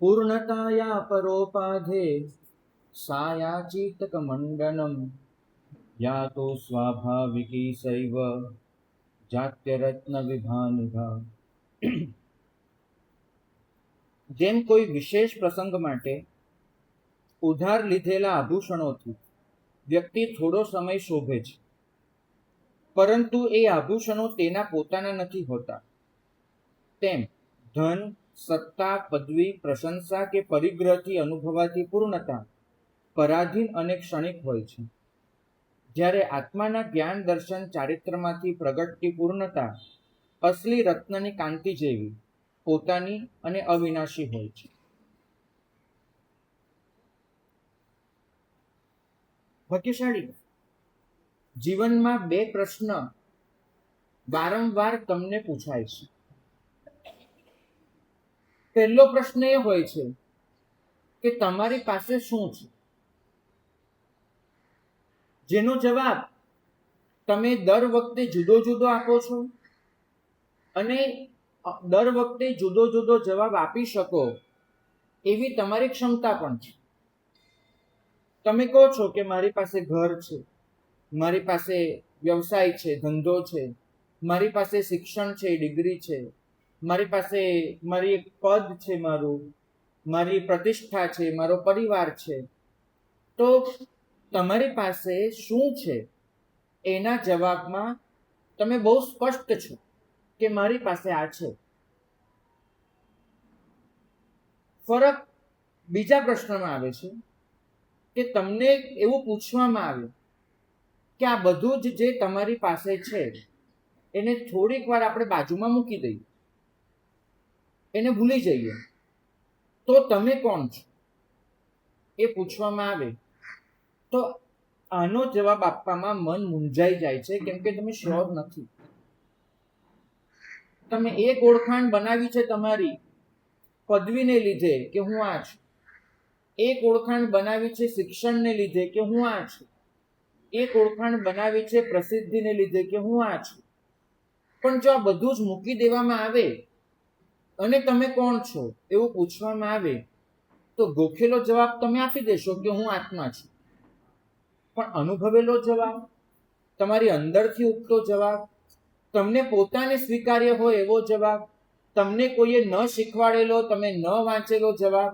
પૂર્ણતાયા પરોપાધે સાયાચિતક મંડનમ યા તો સ્વાભાવિકી સૈવ જાત્યરત્ન વિભાનિભા. જેમ કોઈ વિશેષ પ્રસંગ માટે ઉધાર લીધેલા આભૂષણોથી વ્યક્તિ થોડો સમય શોભે છે, પરંતુ એ આભૂષણો તેના પોતાના નથી હોતા, તેમ ધન, સત્તા, પદવી, પ્રશંસા કે પરિગ્રહથી અનુભવાતી પૂર્ણતા પરાધીન અને ક્ષણિક હોય છે. જ્યારે આત્માના જ્ઞાન, દર્શન, ચારિત્રમાંથી પ્રગટતી પૂર્ણતા અસલી રત્નની કાંતિ જેવી પોતાની અને અવિનાશી હોય છે. ભાગ્યશાળી, જીવનમાં બે પ્રશ્ન વારંવાર તમને પૂછાય છે. પહેલો પ્રશ્ન એ હોય છે કે તમારી પાસે શું છે, જેનો જવાબ તમે દર વખતે જુદો જુદો આપો છો, અને દર વખતે જુદો જુદો જવાબ આપી શકો એવી તમારી ક્ષમતા પણ છે. તમે કહો છો કે મારી પાસે ઘર છે, મારી પાસે વ્યવસાય છે, ધંધો છે, મારી પાસે શિક્ષણ છે, ડિગ્રી છે, મારી પાસે મારી એક પદ છે, મારી પ્રતિષ્ઠા છે, મારો પરિવાર છે. તો તમારી પાસે શું છે એના જવાબમાં તમે બહુ સ્પષ્ટ છો કે મારી પાસે આ છે. ફરક બીજા પ્રશ્નમાં આવે છે કે તમને એવું પૂછવામાં આવે કે આ બધું જ જે તમારી પાસે છે એને થોડીક વાર આપણે બાજુમાં મૂકી દઈએ, એને ભૂલી જઈએ, તો તમે કોણ છો એ પૂછવામાં આવે તો આનો જવાબ આપવામાં મન મૂંઝાઈ જાય છે, કેમ કે તમે શ્યોર નથી. તમે એક ઓળખાણ બનાવી છે તમારી પદવીને લીધે કે હું આ છું, એક ઓળખાણ બનાવી છે શિક્ષણને લીધે કે હું આ છું, એક ઓળખાણ બનાવી છે પ્રસિદ્ધિને લીધે કે હું આ છું. પણ જો આ બધું જ મૂકી દેવામાં આવે અને તમે કોણ છો એવું પૂછવામાં આવે તો ગોખેલો જવાબ તમે આપી દેશો કે હું આત્મા છું. પણ અનુભવેલો જવાબ, તમારી અંદરથી ઉગતો જવાબ, તમને પોતાને સ્વીકાર્ય હોય એવો જવાબ, તમને કોઈએ ન શીખવાડેલો, તમે ન વાંચેલો જવાબ,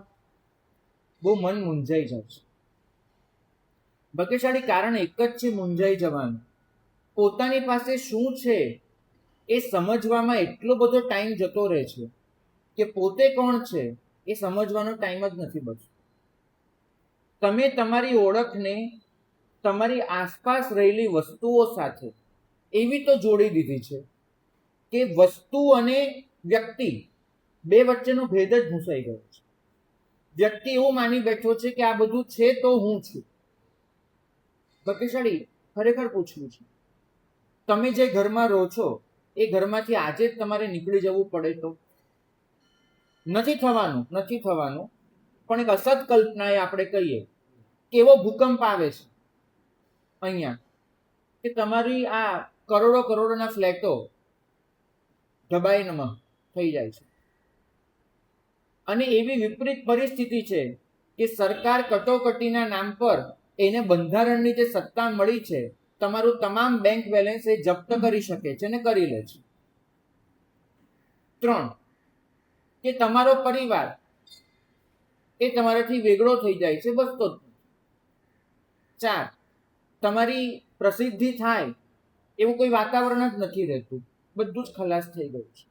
બહુ મન મૂંઝાઈ જાય છે. ભાગ્યશાળી કારણ એક જ છે મૂંઝાઈ જવાનું. પોતાની પાસે શું છે એ સમજવામાં એટલો બધો ટાઈમ જતો રહે છે કે પોતે કોણ છે એ સમજવાનો ટાઈમ જ નથી બચતો. તમે તમારી ઓળખને તમારી આસપાસ રહેલી વસ્તુઓ સાથે એવી તો જોડી દીધી છે કે વસ્તુ અને વ્યક્તિ બે વચ્ચેનો ભેદ જ ભૂસાઈ ગયો છે. વ્યક્તિ એવું માની બેઠો છે કે આ બધું છે તો હું છું. ભાગ્યશાળી, ખરેખર પૂછવું છે, તમે જે ઘરમાં રહો છો એ ઘરમાંથી આજે જ તમારે નીકળી જવું પડે તો નથી થવાનું. પણ એક અસત કલ્પનાએ આપણે કહીએ કે એવો ભૂકંપ આવે છે અહીંયા કે તમારી આ કરોડોના ફ્લેટો ઢબાઈનમાં થઈ જાય છે. અને એવી વિપરીત પરિસ્થિતિ છે કે સરકાર કટોકટીના નામ પર એને બંધારણની જે સત્તા મળી છે, તમારું તમામ બેંક બેલેન્સ એ જપ્ત કરી શકે છે ને કરી લે છે. 3, કે તમારો પરિવાર એ તમારાથી વેગળો થઈ જાય છે, બસતો જ. 4, તમારી પ્રસિદ્ધિ થાય એવું કોઈ વાતાવરણ જ નથી રહેતું, બધું જ ખલાસ થઈ ગયું છે.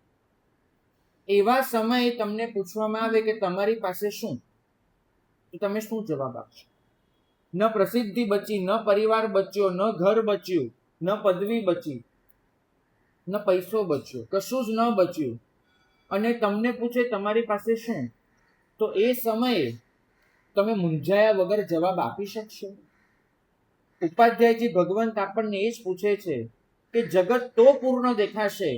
એવા સમયે તમને પૂછવામાં આવે કે તમારી પાસે શું, તો તમે શું જવાબ આપશો? ન પ્રસિદ્ધિ બચી, ન પરિવાર બચ્યો, ન ઘર બચ્યું, ન પદવી બચી, ન પૈસો બચ્યો, કશું જ ન બચ્યું, અને તમને પૂછે તમારી પાસે શું, તો એ સમયે તમે મૂંઝાયા વગર જવાબ આપી શકશો? ઉપાધ્યાયજી ભગવંત આપણને એ જ પૂછે છે કે જગત તો પૂર્ણ દેખાશે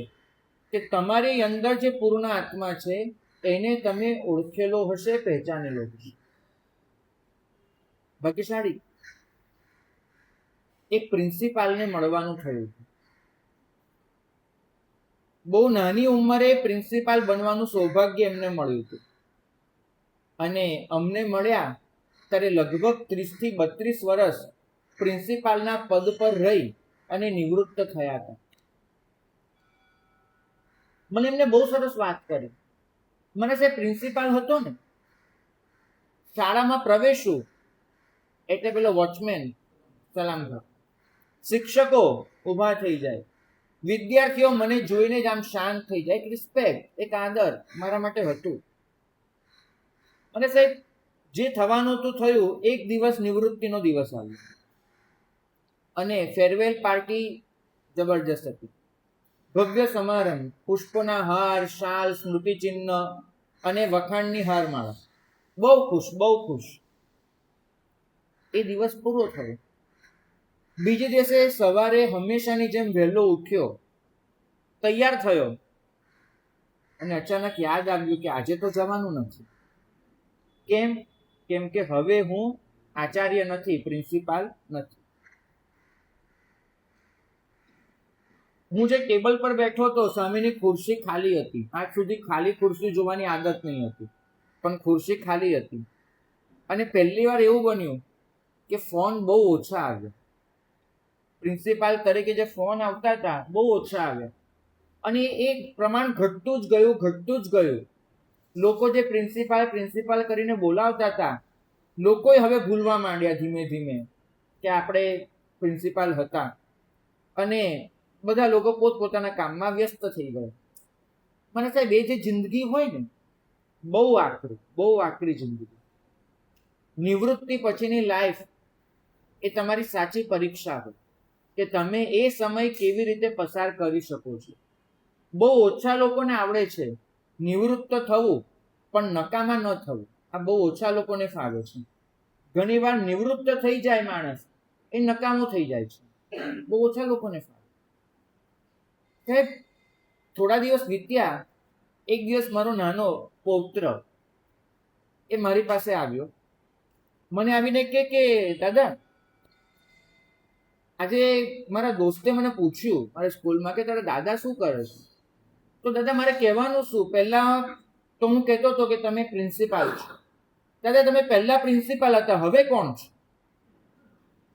કે તમારી અંદર જે પૂર્ણ આત્મા છે એને તમે ઓળખેલો હશે, પહેચાનેલો હશે. ભાગ્યશાળી, એક પ્રિન્સિપાલને મળવાનું થયું. બહુ નાની ઉંમરે પ્રિન્સિપાલ બનવાનું સૌભાગ્ય એમને મળ્યું હતું. અને અમને મળ્યા ત્યારે લગભગ 30 થી 32 વર્ષ પ્રિન્સિપાલના પદ પર રહી અને નિવૃત્ત થયા હતા. મને એમને બહુ સરસ વાત કરી. મને સાહેબ પ્રિન્સિપાલ હતો ને, શાળામાં પ્રવેશું એટલે પેલો વોચમેન સલામ કરે, શિક્ષકો ઊભા થઈ જાય, વિદ્યાર્થીઓ મને જોઈને જ આમ શાંત થઈ જાય. એક રિસ્પેક્ટ, એક આદર મારા માટે હતું. અને સાહેબ જે થવાનું હતું થયું. એક દિવસ નિવૃત્તિનો દિવસ આવ્યો અને ફેરવેલ પાર્ટી જબરજસ્ત હતી. ભવ્ય સમારંભ, પુષ્પના હાર, શાલ, સ્મૃતિચિહ્ન અને વખાણની હારમાળા. બહુ ખુશ, બહુ ખુશ. એ દિવસ પૂરો થયો. બીજે દિવસે સવારે હંમેશાની જેમ વહેલો ઉઠ્યો, તૈયાર થયો અને અચાનક યાદ આવ્યું કે આજે તો જવાનું નથી. કેમ કે હવે હું આચાર્ય નથી, પ્રિન્સિપાલ નથી. હું જે ટેબલ પર બેઠો હતો, સામેની ખુરશી ખાલી હતી. આજ સુધી ખાલી ખુરશી જોવાની આદત નહીં હતી, પણ ખુરશી ખાલી હતી. અને પહેલી વાર એવું બન્યું કે ફોન બહુ ઓછા આવ્યા. પ્રિન્સિપાલ તરીકે જે ફોન આવતા હતા બહુ ઓછા આવ્યા. અને એ પ્રમાણ ઘટતું જ ગયું. લોકો જે પ્રિન્સિપાલ કરીને બોલાવતા હતા, લોકોએ હવે ભૂલવા માંડ્યા ધીમે ધીમે કે આપણે પ્રિન્સિપાલ હતા. અને બધા લોકો પોતપોતાના કામમાં વ્યસ્ત થઈ ગયા. મને સાહેબ એ જે જિંદગી હોય ને, બહુ આકરી જિંદગી. નિવૃત્તિ પછીની લાઈફ એ તમારી સાચી પરીક્ષા હોય કે તમે એ સમય કેવી રીતે પસાર કરી શકો છો. બહુ ઓછા લોકોને આવડે છે નિવૃત્ત થવું, પણ નકામા ન થવું. આ બહુ ઓછા લોકોને ફાવે છે. ઘણી વાર નિવૃત્ત થઈ જાય માણસ, એ નકામું થઈ જાય છે. બહુ ઓછા લોકોને ફાવે. સાહેબ થોડા દિવસ વીત્યા. એક દિવસ મારો નાનો પૌત્ર એ મારી પાસે આવ્યો. મને આવીને કે દાદા, આજે મારા દોસ્તે મને પૂછ્યું મારા સ્કૂલમાં કે તારા દાદા શું કરે છે. તો દાદા મારે કહેવાનું શું? પહેલા તો હું કહેતો હતો કે તમે પ્રિન્સિપાલ છો. દાદા તમે પહેલા પ્રિન્સિપાલ હતા, હવે કોણ છો?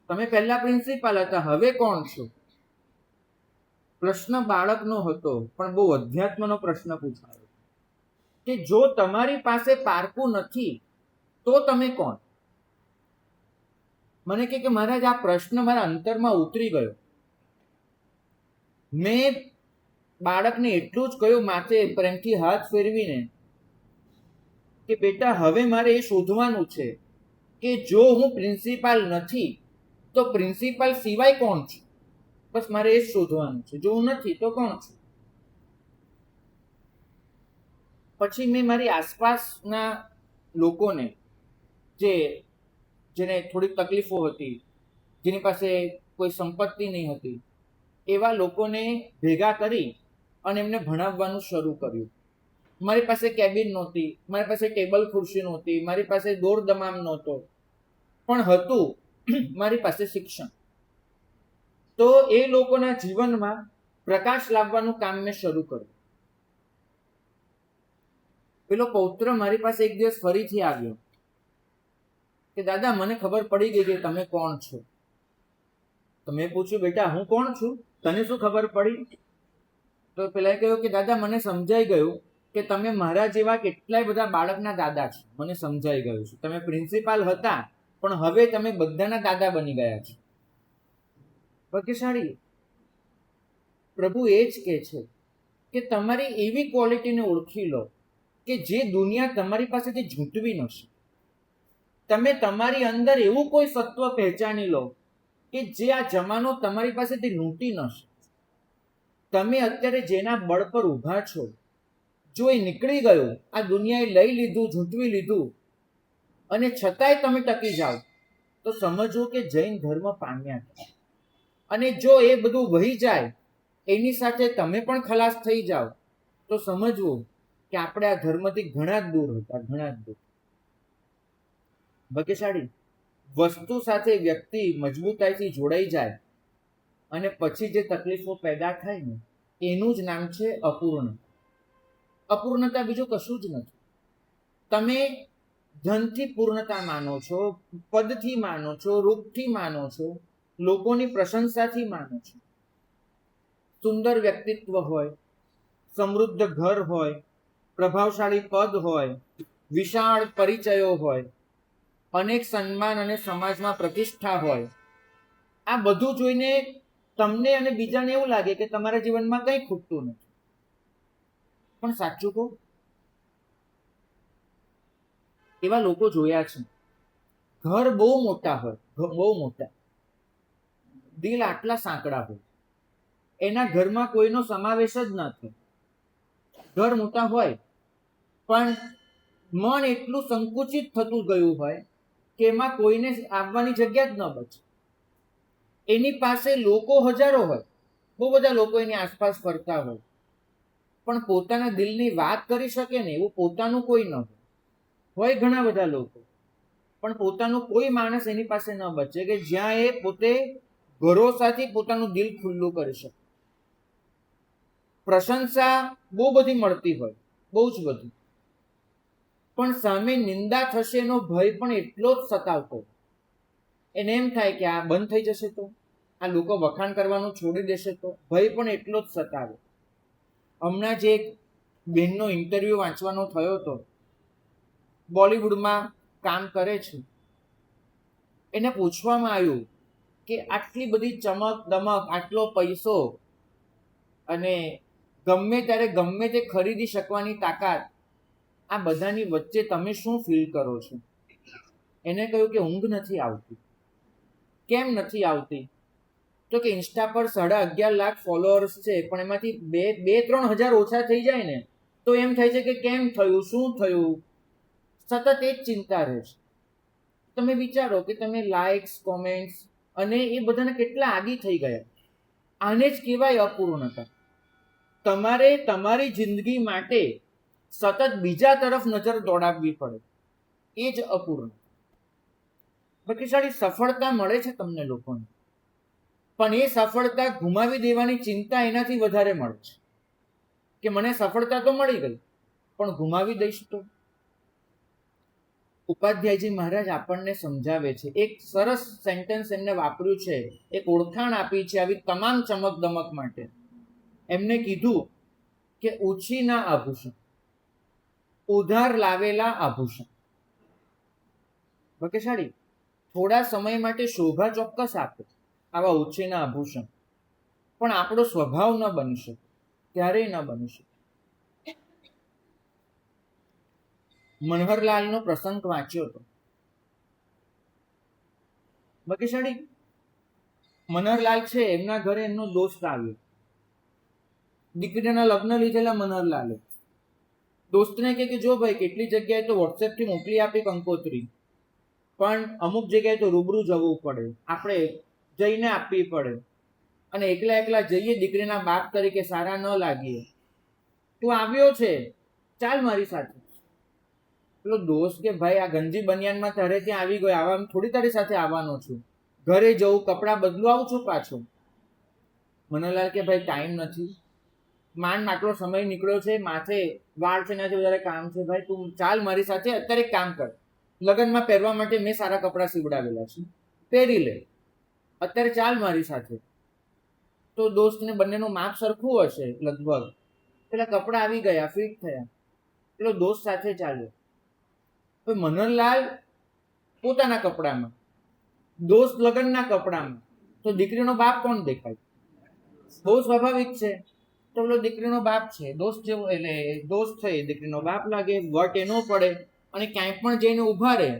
તમે પહેલા પ્રિન્સિપાલ હતા, હવે કોણ છો? પ્રશ્ન બાળકનો હતો, પણ બહુ અધ્યાત્મનો પ્રશ્ન પૂછાયો કે જો તમારી પાસે પારકું નથી તો તમે કોણ? મને કે મહારાજ આ પ્રશ્ન મારા અંતરમાં ઉતરી ગયો. મેં બાળકને એટલું જ કહ્યું, માથે પ્રેમથી હાથ ફેરવીને, કે બેટા હવે મારે એ શોધવાનું છે કે જો હું પ્રિન્સિપાલ નથી તો પ્રિન્સિપાલ સિવાય કોણ છું. બસ મારે એ જ શોધવાનું છે. જો હું નથી તો કોણ છું? પછી મેં મારી આસપાસના લોકોને, જેને થોડીક તકલીફો હતી, જેની પાસે કોઈ સંપત્તિ નહીં હતી, એવા લોકોને ભેગા કરી અને એમને ભણાવવાનું શરૂ કર્યું. મારી પાસે કેબિન નહોતી, મારી પાસે ટેબલ ખુરશી નહોતી, મારી પાસે દોર દમામ નહોતો, પણ હતું મારી પાસે શિક્ષણ. તો એ લોકોના જીવનમાં પ્રકાશ લાવવાનું કામ મેં શરૂ કર્યું. પેલો પૌત્ર મારી પાસે એક દિવસ ફરીથી આવ્યો કે દાદા મને ખબર પડી ગઈ કે તમે કોણ છો. તો મેં પૂછ્યું, બેટા હું કોણ છું, તને શું ખબર પડી? તો પેલા કહ્યું કે દાદા મને સમજાઈ ગયું કે તમે મારા જેવા કેટલાય બધા બાળકના દાદા છો. મને સમજાઈ ગયું છે. તમે પ્રિન્સિપાલ હતા, પણ હવે તમે બધાના દાદા બની ગયા છો. ભાગ્યશાળી. પ્રભુ એ જ કહે છે કે તમારી એવી ક્વોલિટીને ઓળખી લો કે જે દુનિયા તમારી પાસેથી ઝૂંટવી ન શકે. તમે તમારી અંદર એવું કોઈ સત્વ પહેચાની લો કે જે આ જમાનો તમારી પાસેથી લૂંટી ન શકે. તમે અત્યારે જેના બળ પર ઊભા છો, જો એ નીકળી ગયું, આ દુનિયાએ લઈ લીધું, ઝૂંટવી લીધું, અને છતાંય તમે ટકી જાઓ, તો સમજવું કે જૈન ધર્મ પામ્યા છે. અને જો એ બધું વહી જાય, એની સાથે તમે પણ ખલાસ થઈ જાઓ, તો સમજવું કે આપણે આ ધર્મથી ઘણા જ દૂર હતા, ઘણા જ દૂર. ભાગ્યશાળી. વસ્તુ સાથે વ્યક્તિ મજબૂતાઈથી જોડાઈ જાય અને પછી જે તકલીફો પેદા થાય ને, એનું જ નામ છે અપૂર્ણતા. અપૂર્ણતા બીજું કશું જ નથી. તમે ધનથી પૂર્ણતા માનો છો, પદથી માનો છો, રૂપથી માનો છો, લોકોની પ્રશંસાથી માનો છો. સુંદર વ્યક્તિત્વ હોય, સમૃદ્ધ ઘર હોય, પ્રભાવશાળી પદ હોય, વિશાળ પરિચયો હોય, અનેક સન્માન અને સમાજમાં પ્રતિષ્ઠા હોય, આ બધું જોઈને તમને અને બીજાને એવું લાગે કે તમારા જીવનમાં કંઈ ખૂટતું નથી. પણ સાચું કહું, એવા લોકો જોયા છે. ઘર બહુ મોટા હોય, બહુ મોટા, દિલ આટલા સાંકડા હોય, એના ઘરમાં કોઈનો સમાવેશ જ ન થાય. ઘર મોટા હોય પણ મન એટલું સંકુચિત થતું ગયું હોય કે એમાં કોઈને આવવાની જગ્યા જ ન બચે. એની પાસે લોકો હજારો હોય, બહુ બધા લોકો એની આસપાસ ફરતા હોય, પણ પોતાના દિલની વાત કરી શકે ને એવું પોતાનું કોઈ ન હોય. હોય ઘણા બધા લોકો, પણ પોતાનું કોઈ માણસ એની પાસે ન બચે કે જ્યાં એ પોતે ભરોસાથી પોતાનું દિલ ખુલ્લું કરી શકે. પ્રશંસા બહુ બધી મળતી હોય, બહુ જ બધી, પણ સામે નિંદા થશે એનો ભય પણ એટલો જ સતાવતો. એને એમ થાય કે આ બંધ થઈ જશે તો, આ લોકો વખાણ કરવાનું છોડી દેશે તો, ભય પણ એટલો જ સતાવે. હમણાં જ એક બહેનનો ઇન્ટરવ્યુ વાંચવાનો થયો હતો, બોલિવૂડમાં કામ કરે છે. એને પૂછવામાં આવ્યું કે આટલી બધી ચમક દમક, આટલો પૈસો અને ગમે ત્યારે ગમે તે ખરીદી શકવાની તાકાત, આ બધાની વચ્ચે તમે શું ફીલ કરો છો? એને કહ્યું કે ઊંઘ નથી આવતી. કેમ નથી આવતી? તો કે ઇન્સ્ટા પર 11.5 લાખ ફોલોઅર્સ છે, પણ એમાંથી 2-3 હજાર ઓછા થઈ જાય ને તો એમ થાય છે કે કેમ થયું, શું થયું, સતત એ જ ચિંતા રહે છે. તમે વિચારો કે તમે લાઇક્સ, કોમેન્ટ્સ અને એ બધાને કેટલા આદી થઈ ગયા. આને જ કહેવાય અપૂર્ણતા. તમારે તમારી જિંદગી માટે સતત બીજા તરફ નજર દોડાવવી પડે, એ જ અપૂર્ણ. ભાગ્યશાળી સફળતા મળે છે તમને લોકોને, પણ એ સફળતા ગુમાવી દેવાની ચિંતા એનાથી વધારે મળે છે કે મને સફળતા તો મળી ગઈ પણ ગુમાવી દઈશ તો. ઉપાધ્યાયજી મહારાજ આપણને સમજાવે છે, એક સરસ સેન્ટેન્સ એમને વાપર્યું છે, એક ઓળખાણ આપી છે આવી તમામ ચમક દમક માટે. એમને કીધું કે ઉછીના આભૂષણ, ઉધાર લાવેલા આભૂષણ. ભાગ્યશાળી થોડા સમય માટે શોભા ચોક્કસ આપે આવા ઉછીના આભૂષણ, પણ આપણો સ્વભાવ ન બની શકે, ક્યારેય ન બની શકે. મનહરલાલનો પ્રસંગ વાંચ્યો હતો. ભાગ્યશાળી મનહરલાલ છે, એમના ઘરે એમનો દોસ્ત આવ્યો. દીકરીના લગ્ન લીધેલા મનહરલાલે દોસ્તને કે જો ભાઈ કેટલી જગ્યાએ તો વોટ્સએપથી મોકલી આપી કંકોત્રી, પણ અમુક જગ્યાએ તો રૂબરૂ જવું પડે, આપણે જઈને આપવી પડે, અને એકલા એકલા જઈએ દીકરીના બાપ તરીકે સારા ન લાગીએ. તું આવ્યો છે, ચાલ મારી સાથે. પેલો દોસ્ત કે ભાઈ આ ગંજી બનિયાનમાં તારે ત્યાં આવી ગયો, આવા થોડી તારી સાથે આવવાનો છું, ઘરે જવું, કપડાં બદલું, આવું છું પાછો. મનહરલાલ કે ભાઈ ટાઈમ નથી, માંડ આટલો સમય નીકળ્યો છે, માથે વાળ છે, એનાથી વધારે કામ છે, ભાઈ તું ચાલ મારી સાથે. અત્યારે એક કામ કર, લગ્નમાં પહેરવા માટે મેં સારા કપડાં સીવડાવેલા છે, પહેરી લે, અત્યારે ચાલ મારી સાથે. તો દોસ્તને બંનેનું માપ સરખું હશે લગભગ, પેલા કપડાં આવી ગયા, ફિટ થયા, પેલો દોસ્ત સાથે ચાલ્યો. મનહરલાલ પોતાના કપડામાં, દોસ્ત લગ્નના કપડામાં, તો દીકરીનો બાપ કોણ દેખાય? બહુ સ્વાભાવિક છે. તો પેલો દીકરીનો બાપ છે, દોસ્ત જેવો, એટલે દોસ્ત છે દીકરીનો બાપ લાગે, વટ એનો પડે, અને ક્યાંય પણ જઈને ઊભા રહે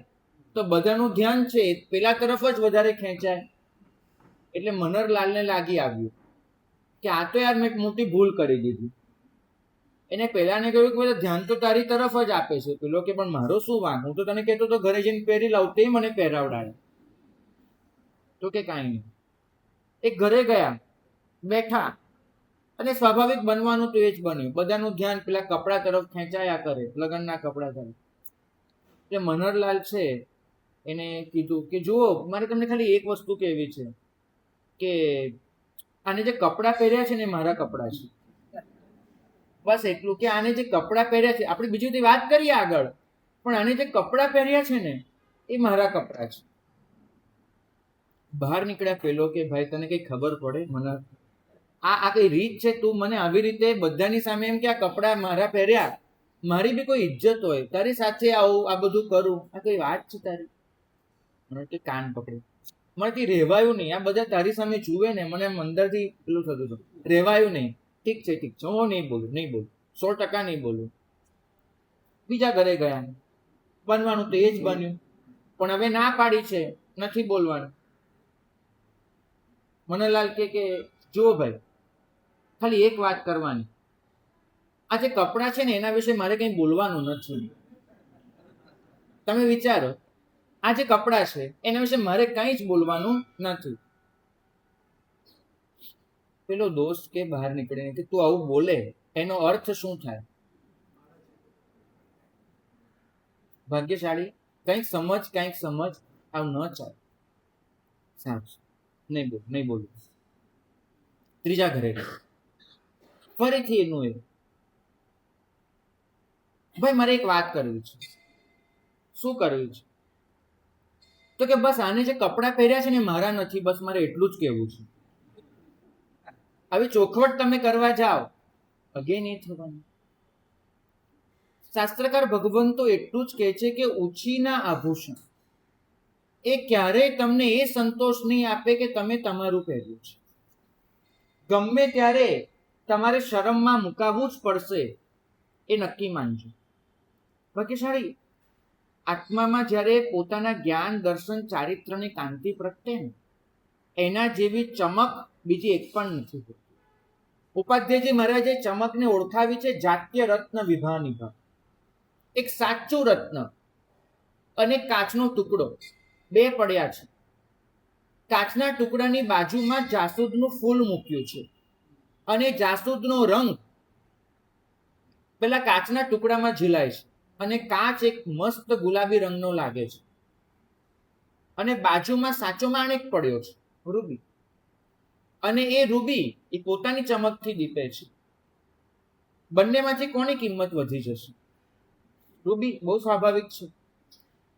તો બધાનું ધ્યાન છે પેલા તરફ જ વધારે ખેંચાય. એટલે મનહરલાલને લાગી આવ્યું કે આ તો યાર મેં મોટી ભૂલ કરી દીધી. એને પેલાને કહ્યું કે બધા ધ્યાન તો તારી તરફ જ આપે છે. પેલો કે પણ મારો શું વાંક, હું તો તને કહેતો તો ઘરે જઈને પહેરી લાવ, તે મને પહેરાવડાય. તો કે કાંઈ નહીં. એ ઘરે ગયા, બેઠા, અને સ્વાભાવિક બનવાનું તો એ જ બન્યું, બધાનું ધ્યાન પેલા કપડા તરફ ખેંચાયા કરે, લગ્નના કપડા તરફ. કે મનહરલાલ છે એને કીધું કે જુઓ, મારે તમને ખાલી એક વસ્તુ કહેવી છે કે આને જે કપડાં પહેર્યા છે ને એ મારા કપડાં છે, બસ એટલું. કે આને જે કપડાં પહેર્યા છે, આપણે બીજી બધી વાત કરીએ આગળ, પણ આને જે કપડાં પહેર્યા છે ને એ મારા કપડાં છે. બહાર નીકળ્યા પેલો કે ભાઈ તને કઈ ખબર પડે? મને આ કઈ રીત છે? તું મને આવી રીતે બધાની સામે એમ કે આ કપડાં મારા પહેર્યા, મારી બી કોઈ ઇજ્જત હોય, તારી સાથે આવું આ બધું કરું, આ કઈ વાત છે તારી? મને કે કાન પકડી, મારાથી રહેવાયું નહીં. આ બધા તારી સામે જુએ ને મને અંદરથી પેલું થતું હતું, રહેવાયું નહીં. ઠીક છે હું નહીં બોલું 100% નહીં બોલું. બીજા ઘરે ગયા, બનવાનું તો એ જ બન્યું, પણ હવે ના પાડી છે નથી બોલવાનું. મનોલાલ કે જો ભાઈ ખાલી એક વાત કરવાની, આ જે કપડાં છે ને એના વિશે મારે કંઈ બોલવાનું નથી. તમે વિચારો, આ જે કપડાં છે એના વિશે મારે કંઈ જ બોલવાનું નથી. પેલો દોસ્ત કે બહાર નીકળીને કે તું આવું બોલે એનો અર્થ શું થાય? ભાગ્યશાળી, કંઈક સમજ આવું ન ચાલે. સારું, નહીં બોલું. ત્રીજા ઘરે ગયો, ફરીથી એનું એ, ભાઈ મારે એક વાત કરવી છે. શું કરવી છે? તો કે બસ આને જે કપડાં પહેર્યા છે ને મારા નથી, બસ મારે એટલું જ કહેવું છે. હવે ચોખવટ તમે કરવા જાઓ અગે નહીં થવાનું. શાસ્ત્રકાર ભગવાન તો એટલું જ કહે છે કે ઉછીના આભૂષણ એ ક્યારેય તમને એ સંતોષ નહીં આપે કે તમે તમારું પહેર્યું છે. ગમે ત્યારે તમારે શરમમાં મુકાવવું જ પડશે, એ નક્કી માનજો. ભાગ્યશાળી, આત્મામાં જ્યારે પોતાના જ્ઞાન દર્શન ચારિત્રની કાંતિ પ્રગટે ને એના જેવી ચમક બીજી એક પણ નથી. ઉપાધ્યાયજી મહારાજે ચમકને ઓળખાવી છે જાત્ય રત્ન વિભાનિભા. એક સાચું રત્ન અને કાચનો ટુકડો બે પડ્યા છે. કાચના ટુકડાની બાજુમાં જાસૂદનું ફૂલ મૂક્યું છે અને જાસૂદનો રંગ પેલા કાચના ટુકડામાં ઝીલાય છે અને કાચ એક મસ્ત ગુલાબી રંગનો લાગે છે. અને બાજુમાં સાચો માણેક પડ્યો છે, રૂબી. અને એ રૂબી એ પોતાની ચમકથી દીપે છે. બંનેમાંથી કોની કિંમત વધી જશે? રૂબી. બહુ સ્વાભાવિક છે,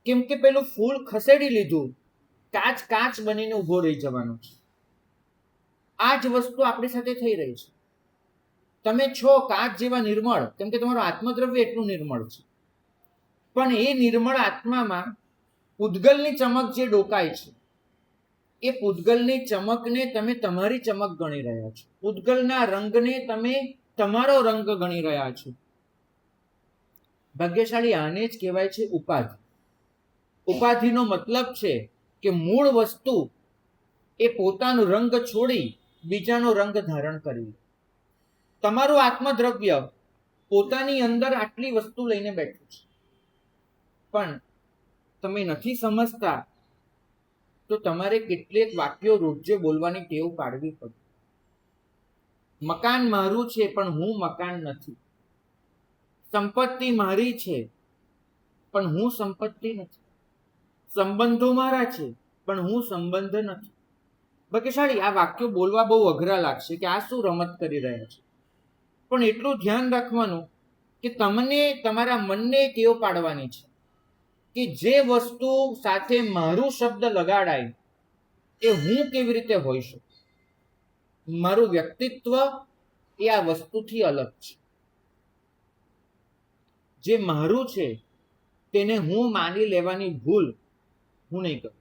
કેમ કે પેલું ફૂલ ખસેડી લીધું, કાચ બનીને ઉભો રહી જવાનો છે. આ જ વસ્તુ આપણી સાથે થઈ રહી છે. તમે છો કાચ જેવા નિર્મળ, કેમ કે તમારું આત્મદ્રવ્ય એટલું નિર્મળ છે, પણ એ નિર્મળ આત્મામાં પૂતગલની ચમક જે ડોકાય છે, એ પૂતગલની ચમકને તમે તમારી ચમક ગણી રહ્યા છો. પૂતગલના રંગને તમે તમારો રંગ ગણી રહ્યા છો. ભાગ્યશાળી, આને જ કહેવાય છે ઉપાધિ. ઉપાધિનો મતલબ છે કે મૂળ વસ્તુ એ પોતાનો રંગ છોડી બીજાનો રંગ ધારણ કરી. તમારું આત્મદ્રવ્ય પોતાની અંદર આટલી વસ્તુ લઈને બેઠું છે, પણ તમે નથી સમજતા તો તમારે કેટલીક વાક્યો રોજે બોલવાની ટેવ પાડવી પડે. મકાન મારું છે પણ હું મકાન નથી. સંપત્તિ મારી છે પણ હું સંપત્તિ નથી. સંબંધો મારા છે પણ હું સંબંધ નથી. ભાગ્યશાળી, આ વાક્યો બોલવા બહુ અઘરા લાગશે કે આ શું રમત કરી રહ્યા છે, પણ એટલું ધ્યાન રાખવાનું કે તમને તમારા મનને ટેવ પાડવાની છે કે જે વસ્તુ સાથે મારું શબ્દ લગાડાય એ હું કેવી રીતે હોઈ શકું. મારું વ્યક્તિત્વ એ આ વસ્તુથી અલગ છે. જે મારું છે તેને હું માની લેવાની ભૂલ હું નહીં કરું.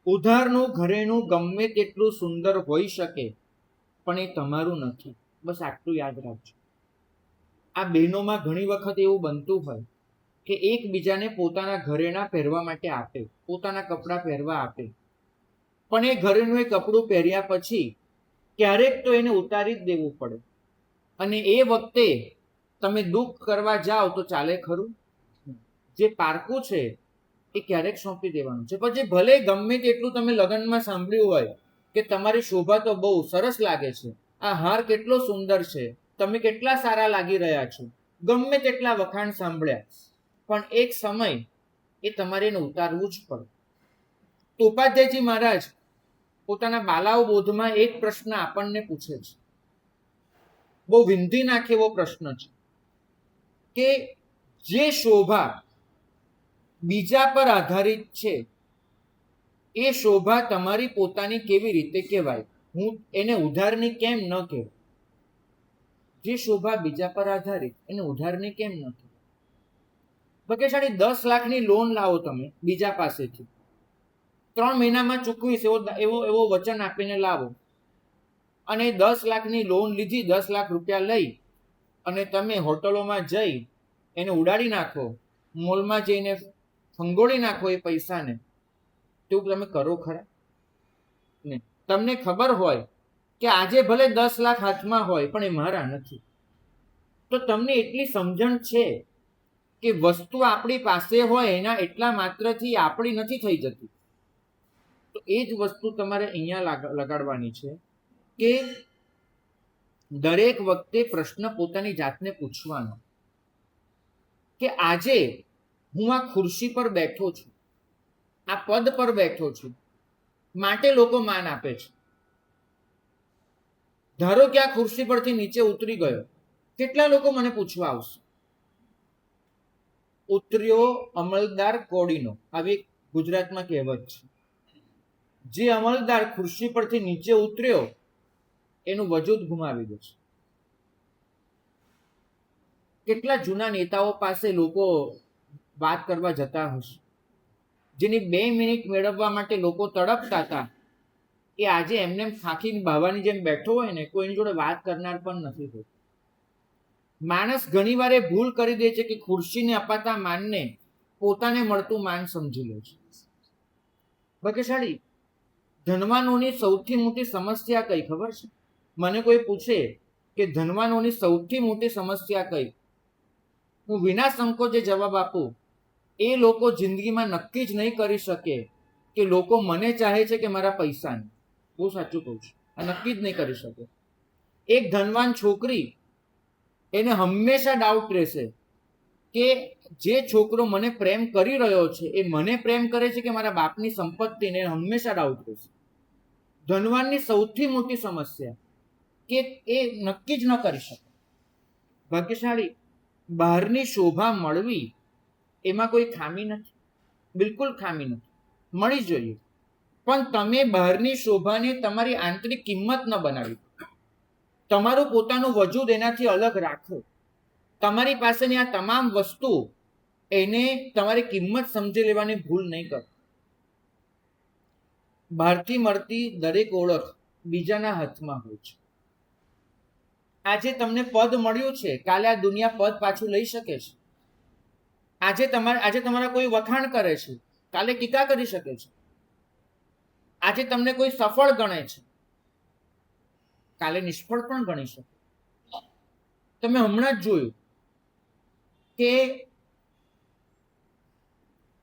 ઉધારનું ઘરેણું ગમે તેટલું સુંદર હોઈ શકે પણ એ તમારું નથી. બસ આટલું યાદ રાખજો. આ બહેનોમાં ઘણી વખત એવું બનતું હોય કે એકબીજાને પોતાના ઘરેણાં પહેરવા માટે આપે, પોતાના કપડાં પહેરવા આપે, પણ એ ઘરેનું એ કપડું પહેર્યા પછી ક્યારેક તો એને ઉતારી જ દેવું પડે. અને એ વખતે તમે દુઃખ કરવા જાઓ તો ચાલે ખરું? જે પારકું છે એ ક્યારેક સોંપી દેવાનું છે. પછી ભલે ગમે તેટલું તમે લગ્નમાં સાંભળ્યું હોય કે તમારી શોભા તો બહુ સરસ લાગે છે, આ હાર કેટલો સુંદર છે, તમે કેટલા સારા લાગી રહ્યા છો, ગમે તેટલા વખાણ સાંભળ્યા, પણ એક સમય એ તમારે એને ઉતારવું જ પડે. તો ઉપાધ્યાયજી મહારાજ પોતાના બાલાઓ બોધમાં એક પ્રશ્ન આપણને પૂછે છે, બહુ વિંધી નાખે એવો પ્રશ્ન છે કે જે શોભા બીજા પર આધારિત છે એ શોભા તમારી પોતાની કેવી રીતે કહેવાય? હું એને ઉધારની કેમ ન કહેવાય? જે શોભા બીજા પર આધારિત એને ઉધારની કેમ ન કહેવાય? ભાગ્યશાળી 10 લાખની લોન લાવો તમે બીજા પાસેથી, 3 મહિનામાં ચૂકવીશ એવો વચન આપીને લાવો, અને 10 લાખની લોન લીધી, 10 લાખ રૂપિયા લઈ અને તમે હોટલોમાં જઈ એને ઉડાડી નાખો, મોલમાં જઈને ફંગોળી નાખો એ પૈસાને, તેવું તમે કરો ખરા? ને તમને ખબર હોય કે આજે ભલે 10 લાખ હાથમાં હોય પણ એ મારા નથી, તો તમને એટલી સમજણ છે કે વસ્તુ આપણી પાસે હોય એના એટલા માત્રથી આપણી નથી થઈ જતી. તો એ જ વસ્તુ તમારે અહીંયા લગાડવાની છે કે દરેક વખતે પ્રશ્ન પોતાની જાતને પૂછવાનો કે આજે હું આ ખુરશી પર બેઠો છું, આ પદ પર બેઠો છું, માટે લોકો માન આપે છે. ધારો કે આ ખુરશી પરથી નીચે ઉતરી ગયો, કેટલા લોકો મને પૂછવા આવશે? ઉતર્યો અમલદાર કોડીનો, આવી ગુજરાતમાં કહેવત છે. જે અમલદાર ખુરશી પરથી નીચે ઉતર્યો એનું વજૂદ ગુમાવી દે છે. કેટલા જૂના નેતાઓ પાસે લોકો વાત કરવા જતા હશે, જેની 2 મિનિટ મેળવવા માટે લોકો તડપતા હતા, એ આજે એમને ખાખી બાવાની જેમ બેઠો હોય ને, કોઈની જોડે વાત કરનાર પણ નથી હોતો. માણસ ઘણી વાર ભૂલ કરી દે છે કે ખુરશીને અપાતા માનને પોતાને મળતું માન સમજી લે છે. ભાગ્યશાળી ધનવાનોની સૌથી મોટી સમસ્યા કઈ ખબર છે? મને કોઈ પૂછે કે ધનવાનોની સૌથી મોટી સમસ્યા કઈ, હું વિના સંકોચે જવાબ આપું, એ લોકો જિંદગીમાં નક્કી જ નહીં કરી શકે કે લોકો મને ચાહે છે કે મારા પૈસાને. બહુ સાચું કહું છું, આ નક્કી જ નહીં કરી શકે. એક ધનવાન છોકરી, એને હંમેશા ડાઉટ રહેશે કે જે છોકરો મને પ્રેમ કરી રહ્યો છે એ મને પ્રેમ કરે છે કે મારા બાપની સંપત્તિને, હંમેશા ડાઉટ રહેશે. ધનવાનની સૌથી મોટી સમસ્યા કે એ નક્કી જ ન કરી શકે. ભાગ્યશાળી બહારની શોભા મળવી એમાં કોઈ ખામી નથી, બિલકુલ ખામી નથી, મળી જોઈએ. પણ તમે બહારની શોભાને તમારી આંતરિક કિંમત ન બનાવી, તમારું પોતાનું વજૂદ એનાથી અલગ રાખો. તમારી પાસેની આ તમામ વસ્તુ એને તમારી કિંમત સમજી લેવાની ભૂલ નહીં કરો. બહારથી મળતી દરેક ઓળખ બીજાના હાથમાં હોય છે. આજે તમને પદ મળ્યું છે, કાલે આ દુનિયા પદ પાછું લઈ શકે છે. આજે તમારા કોઈ વખાણ કરે છે, કાલે ટીકા કરી શકે છે. આજે તમને કોઈ સફળ ગણે છે, કાલે નિષ્ફળ પણ ગણી શકે. તમે હમણાં જ જોયું કે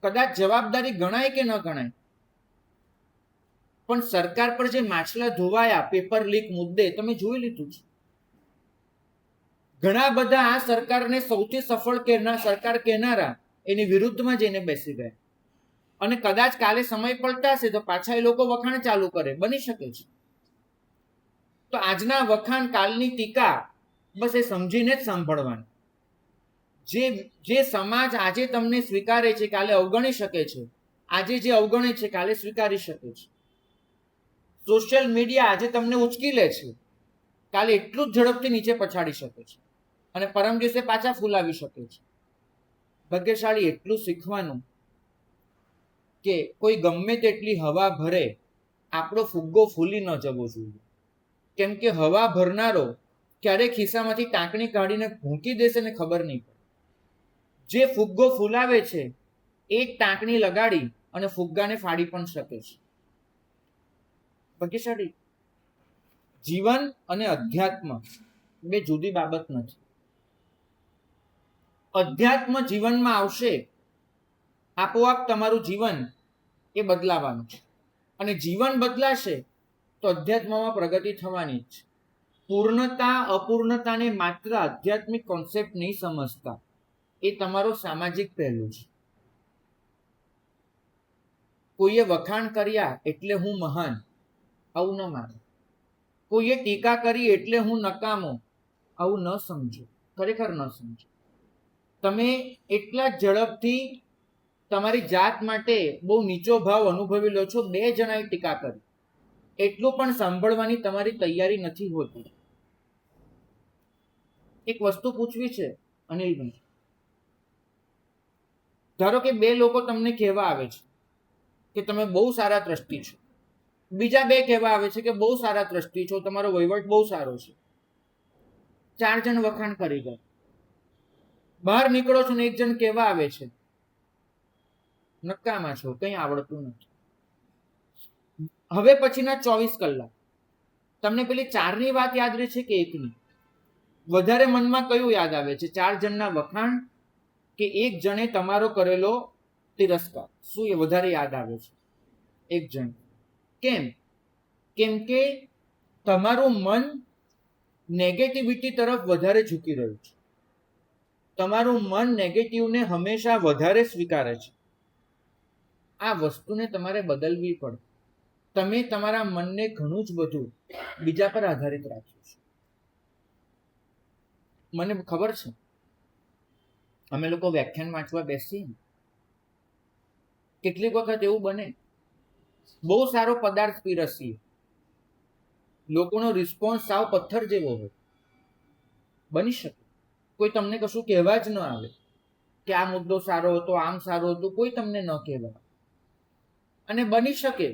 કદાચ જવાબદારી ગણાય કે ન ગણાય, પણ સરકાર પર જે માછલા ધોવાયા પેપર લીક મુદ્દે તમે જોઈ લીધું છે. ઘણા બધા આ સરકારને સૌથી સફળ સરકાર કહેનારા એની વિરુદ્ધમાં જઈને બેસી ગયા, અને કદાચ કાલે સમય પલટાશે તો પાછા એ લોકો વખાણ ચાલુ કરે, બની શકે છે. તો આજના વખાણ, કાલની ટીકા, બસ એ સમજીને જ સાંભળવાનું. જે સમાજ આજે તમને સ્વીકારે છે કાલે અવગણી શકે છે, આજે જે અવગણે છે કાલે સ્વીકારી શકે છે. સોશિયલ મીડિયા આજે તમને ઉચકી લે છે, કાલે એટલું જ ઝડપથી નીચે પછાડી શકે છે, અને પરમ દિવસે પાછા ફૂલાવી શકે છે. ભાગ્યશાળી એટલું શીખવાનું કે કોઈ ગમે તેટલી હવા ભરે, આપણો ફુગ્ગો ફૂલી ન જવો જોઈએ. કેમ કે હવા ભરનારો ક્યારેક ખિસ્સામાંથી ટાંકણી કાઢીને ભૂંકી દેશે ને ખબર નહીં પડે. જે ફુગ્ગો ફૂલાવે છે એ ટાંકણી લગાડી અને ફુગ્ગાને ફાડી પણ શકે છે. ભાગ્યશાળી જીવન અને અધ્યાત્મ બે જુદી બાબત નથી. અધ્યાત્મ જીવનમાં આવશે, આપોઆપ તમારું જીવન એ બદલાવાનું છે, અને જીવન બદલાશે તો અધ્યાત્મમાં પ્રગતિ થવાની જ છે. પૂર્ણતા અપૂર્ણતાને માત્ર આધ્યાત્મિક કોન્સેપ્ટ નહીં સમજતા, એ તમારો સામાજિક પહેલું છે. કોઈએ વખાણ કર્યા એટલે હું મહાન, આવું ન માનો. કોઈએ ટીકા કરી એટલે હું નકામો, આવું ન સમજો, ખરેખર ન સમજો. તમે એટલા ઝડપથી તમારી જાત માટે બહુ નીચો ભાવ અનુભવી લો છો. 2 જણાએ ટીકા કરી, એટલું પણ સાંભળવાની તમારી તૈયારી નથી હોતી. એક વસ્તુ પૂછવી છે અનિલભાઈ. ધારો કે 2 લોકો તમને કહેવા આવે છે કે તમે બહુ સારા ટ્રસ્ટી છો, બીજા 2 કહેવા આવે છે કે બહુ સારા ટ્રસ્ટી છો, તમારો વહીવટ બહુ સારો છે. 4 જણ વખાણ કરી ગયા. બહાર નીકળો છો ને એક જણ કહેવા આવે છે નકામા છો, કંઈ આવડતું નથી. હવે પછીના 24 કલાક તમને પેલી 4ની વાત યાદ રહે છે કે 1ની? વધારે મનમાં કયું યાદ આવે છે? 4 જણના વખાણ કે 1 જણે તમારો કરેલો તિરસ્કાર? શું એ વધારે યાદ આવે છે? 1 જણ. કેમ? કેમ કે તમારું મન નેગેટિવિટી તરફ વધારે ઝૂકી રહ્યું છે. તમારું મન નેગેટિવને હંમેશા વધારે સ્વીકારે છે. આ વસ્તુને તમારે બદલવી પડે. તમે તમારા મનને ઘણું જ બધું બીજા પર આધારિત રાખ્યું છે. મને ખબર છે, અમે લોકો વ્યાખ્યાન વાંચવા બેસીએ, કેટલીક વખત એવું બને બહુ સારો પદાર્થ પીરસીએ, લોકોનો રિસ્પોન્સ સાવ પથ્થર જેવો હોય. બની શકે કોઈ તમને કશું કહેવા જ ન આવે કે આ મુદ્દો સારો હતો, આમ સારો હતો, કોઈ તમને ન કહેવા. અને બની શકે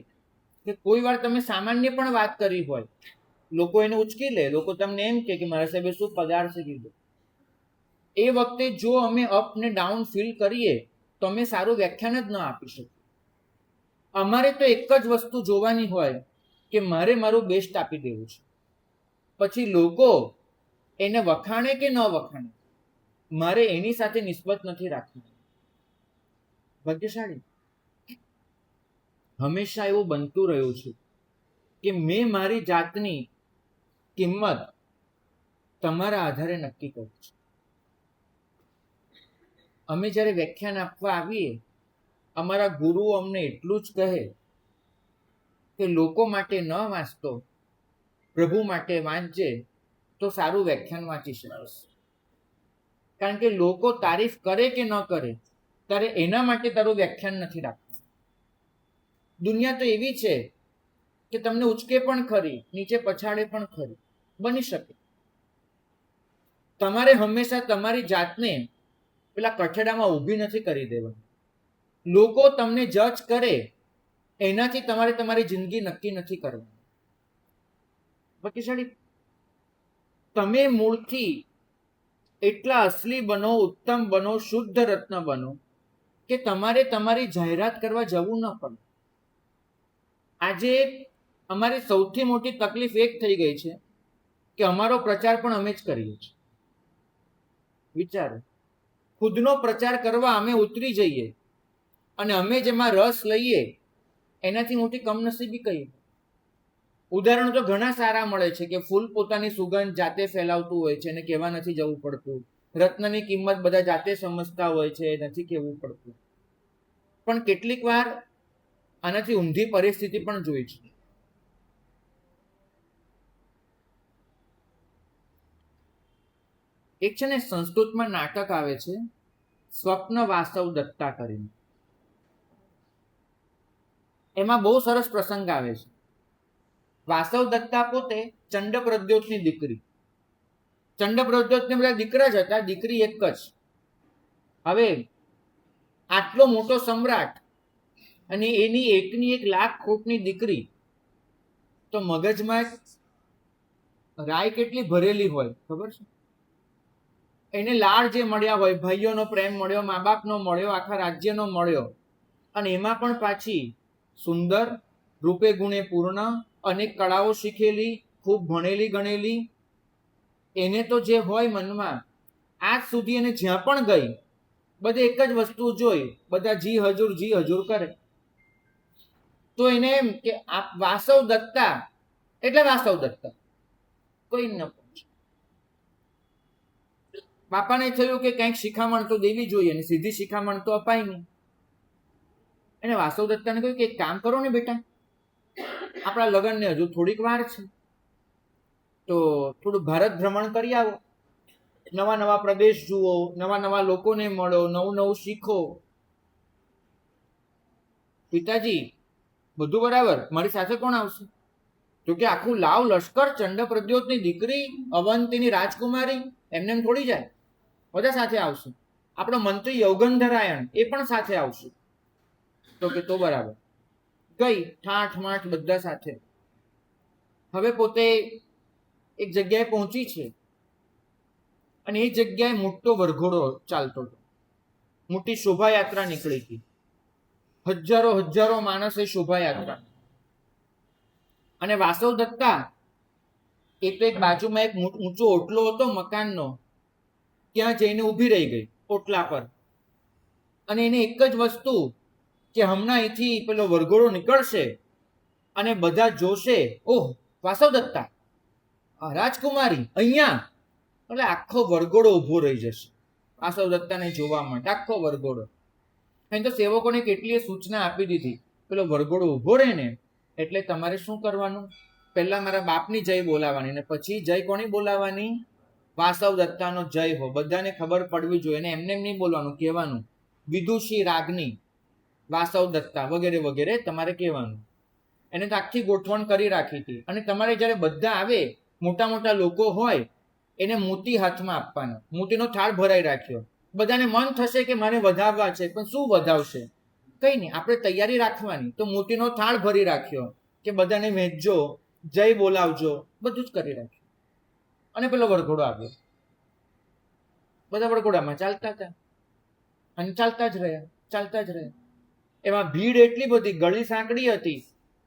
કે કોઈ વાર તમે સામાન્ય પણ વાત કરી હોય, લોકો એને ઉચકી લે, લોકો તમને એમ કે મારા સાહેબે શું પદાર્થ કીધું. એ વખતે જો અમે અપ ને ડાઉન ફીલ કરીએ તો અમે સારું વ્યાખ્યાન જ ન આપી શકીએ. અમારે તો એક જ વસ્તુ જોવાની હોય કે મારે મારું બેસ્ટ આપી દેવું છે. પછી લોકો એને વખાણે કે ન વખાણે, મારે એની સાથે નિસ્બત નથી રાખવાની. ભાગ્યશાળી હંમેશા એવું બનતું રહ્યું છે કે મેં મારી જાતની કિંમત તમારા આધારે નક્કી કરી છે. અમે જ્યારે વ્યાખ્યાન આપવા આવીએ, અમારા ગુરુઓ અમને એટલું જ કહે કે લોકો માટે ન વાંચતો, પ્રભુ માટે વાંચજે તો સારું વ્યાખ્યાન વાંચી શકીશ. કારણ કે લોકો તારીફ કરે કે ન કરે, તારે એના માટે તારું વ્યાખ્યાન નથી રાખવાનું. દુનિયા તો એવી છે કે તમને ઉચકે પણ ખરી, નીચે પછાડે પણ ખરી. બની શકે. તમારે હંમેશા તમારી જાતને પેલા કઠેડામાં ઊભી નથી કરી દેવાની. લોકો તમને જજ કરે એનાથી તમારે તમારી જિંદગી નક્કી નથી કરવાની. ભાગ્યશાળી તમે મૂળથી એટલા અસલી બનો, ઉત્તમ બનો, શુદ્ધ રત્ન બનો કે તમારે તમારી જાહેરાત કરવા જવું ન પડે. આજે અમારી સૌથી મોટી તકલીફ એક થઈ ગઈ છે કે અમારો પ્રચાર પણ અમે જ કરીએ છીએ. વિચારો, ખુદનો પ્રચાર કરવા અમે ઉતરી જઈએ અને અમે જેમાં રસ લઈએ એનાથી મોટી કમનસીબી કઈ? ઉદાહરણો તો ઘણા સારા મળે છે કે ફૂલ પોતાની સુગંધ જાતે ફેલાવતું હોય છે અને કહેવા નથી જવું પડતું. રત્નની કિંમત બધા જાતે સમજતા હોય છે, નથી કહેવું પડતું. પણ કેટલીક વાર આનાથી ઊંધી પરિસ્થિતિ પણ જોઈ છે. એક છે ને સંસ્કૃતમાં નાટક આવે છે સ્વપ્ન વાસવ દત્તા કરીને. એમાં બહુ સરસ પ્રસંગ આવે છે. વાસવ દત્તા પોતે ચંડ પ્રદ્યોતની દીકરી. ચંડ પ્રદ્યોતને બધા દીકરા જ હતા, દીકરી એક જ. હવે આટલો મોટો સમ્રાટ અને એની એકની 1,00,000 કોટની દીકરી, તો મગજમાં રાય કેટલી ભરેલી હોય ખબર છે? એને લાડ જે મળ્યા હોય, ભાઈઓનો પ્રેમ મળ્યો, મા બાપનો મળ્યો, આખા રાજ્યનો મળ્યો, અને એમાં પણ પાછી સુંદર, રૂપે ગુણે પૂર્ણ, અનેક કળાઓ શીખેલી, ખૂબ ભણેલી ગણેલી. એને તો જે હોય મનમાં, આજ સુધી એને જ્યાં પણ ગઈ બધે એક જ વસ્તુ જોઈ, બધા જી હજુર કરે. તો એને એમ કે આ વાસવ દત્તા એટલે વાસવ દત્તા, કોઈ ન પૂછે. બાપાને થયું કે કંઈક શિખામણ તો દેવી જોઈએ, ને સીધી શિખામણ તો અપાય નહીં. એને વાસવ દત્તાને કહ્યું કે એક કામ કરો ને બેટા, આપણા લગ્નને હજુ થોડીક વાર છે, તો થોડું ભારત ભ્રમણ કરી આવો. નવા નવા પ્રદેશ જુઓ, નવા નવા લોકોને મળો, નવું નવું શીખો. પિતાજી બધું બરાબર, મારી સાથે કોણ આવશે? તો કે આખું લાવ લશ્કર, ચંડ પ્રદ્યોતની દીકરી, અવંતીની રાજકુમારી, એમને એમ થોડી જાય, બધા સાથે આવશે. આપણો મંત્રી યોગંધરાયણ એ પણ સાથે આવશે. તો કે તો બરાબર. ગઈ ઠાઠ માઠ બધા સાથે. હવે પોતે એક જગ્યાએ પહોંચી છે અને એ જગ્યાએ મોટો વરઘોડો ચાલતો હતો, મોટી શોભાયાત્રા નીકળી હતી, હજારો માણસે શોભાયાત્રા. અને વાસવ દત્તા એ તો એક બાજુમાં એક ઊંચો ઓટલો હતો મકાનનો, ત્યાં જઈને ઊભી રહી ગઈ ઓટલા પર. અને એને એક જ વસ્તુ કે હમણાં અહીંથી પેલો વરઘોડો નીકળશે અને બધા જોશે, ઓહ વાસવ દત્તા, રાજકુમારી અહીંયા, એટલે આખો વરઘોડો ઊભો રહી જશે વાસવ દત્તાને જોવા માટે, આખો વરઘોડો. અહીં તો સેવકોને કેટલીય સૂચના આપી દીધી, પેલો વરઘોડો ઊભો રહે ને એટલે તમારે શું કરવાનું, પહેલા મારા બાપની જય બોલાવવાની ને પછી જય કોની બોલાવવાની? વાસવ દત્તાનો જય હો. બધાને ખબર પડવી જોઈએ. અને એમને એમ નહીં બોલવાનું, કહેવાનું વિદુષી રાજ્ઞી વાસવ દત્તા વગેરે વગેરે તમારે કહેવાનું. એને તો આખી ગોઠવણ કરી રાખી હતી. અને તમારે જ્યારે બધા આવે, મોટા મોટા લોકો હોય, એને મોતી હાથમાં આપવાનો, મોતીનો થાળ ભરાઈ રાખ્યો. બધાને મન થશે કે મારે વધાવવા છે, પણ શું વધાવશે? કઈ નહીં, આપણે તૈયારી રાખવાની. તો મોતીનો થાળ ભરી રાખ્યો કે બધાને વહેંચજો, જય બોલાવજો, બધું જ કરી રાખ્યું. અને પેલો વરઘોડો આવ્યો, બધા વરઘોડામાં ચાલતા હતા અને ચાલતા જ રહ્યા. એમાં ભીડ એટલી બધી, ગળી સાંકડી હતી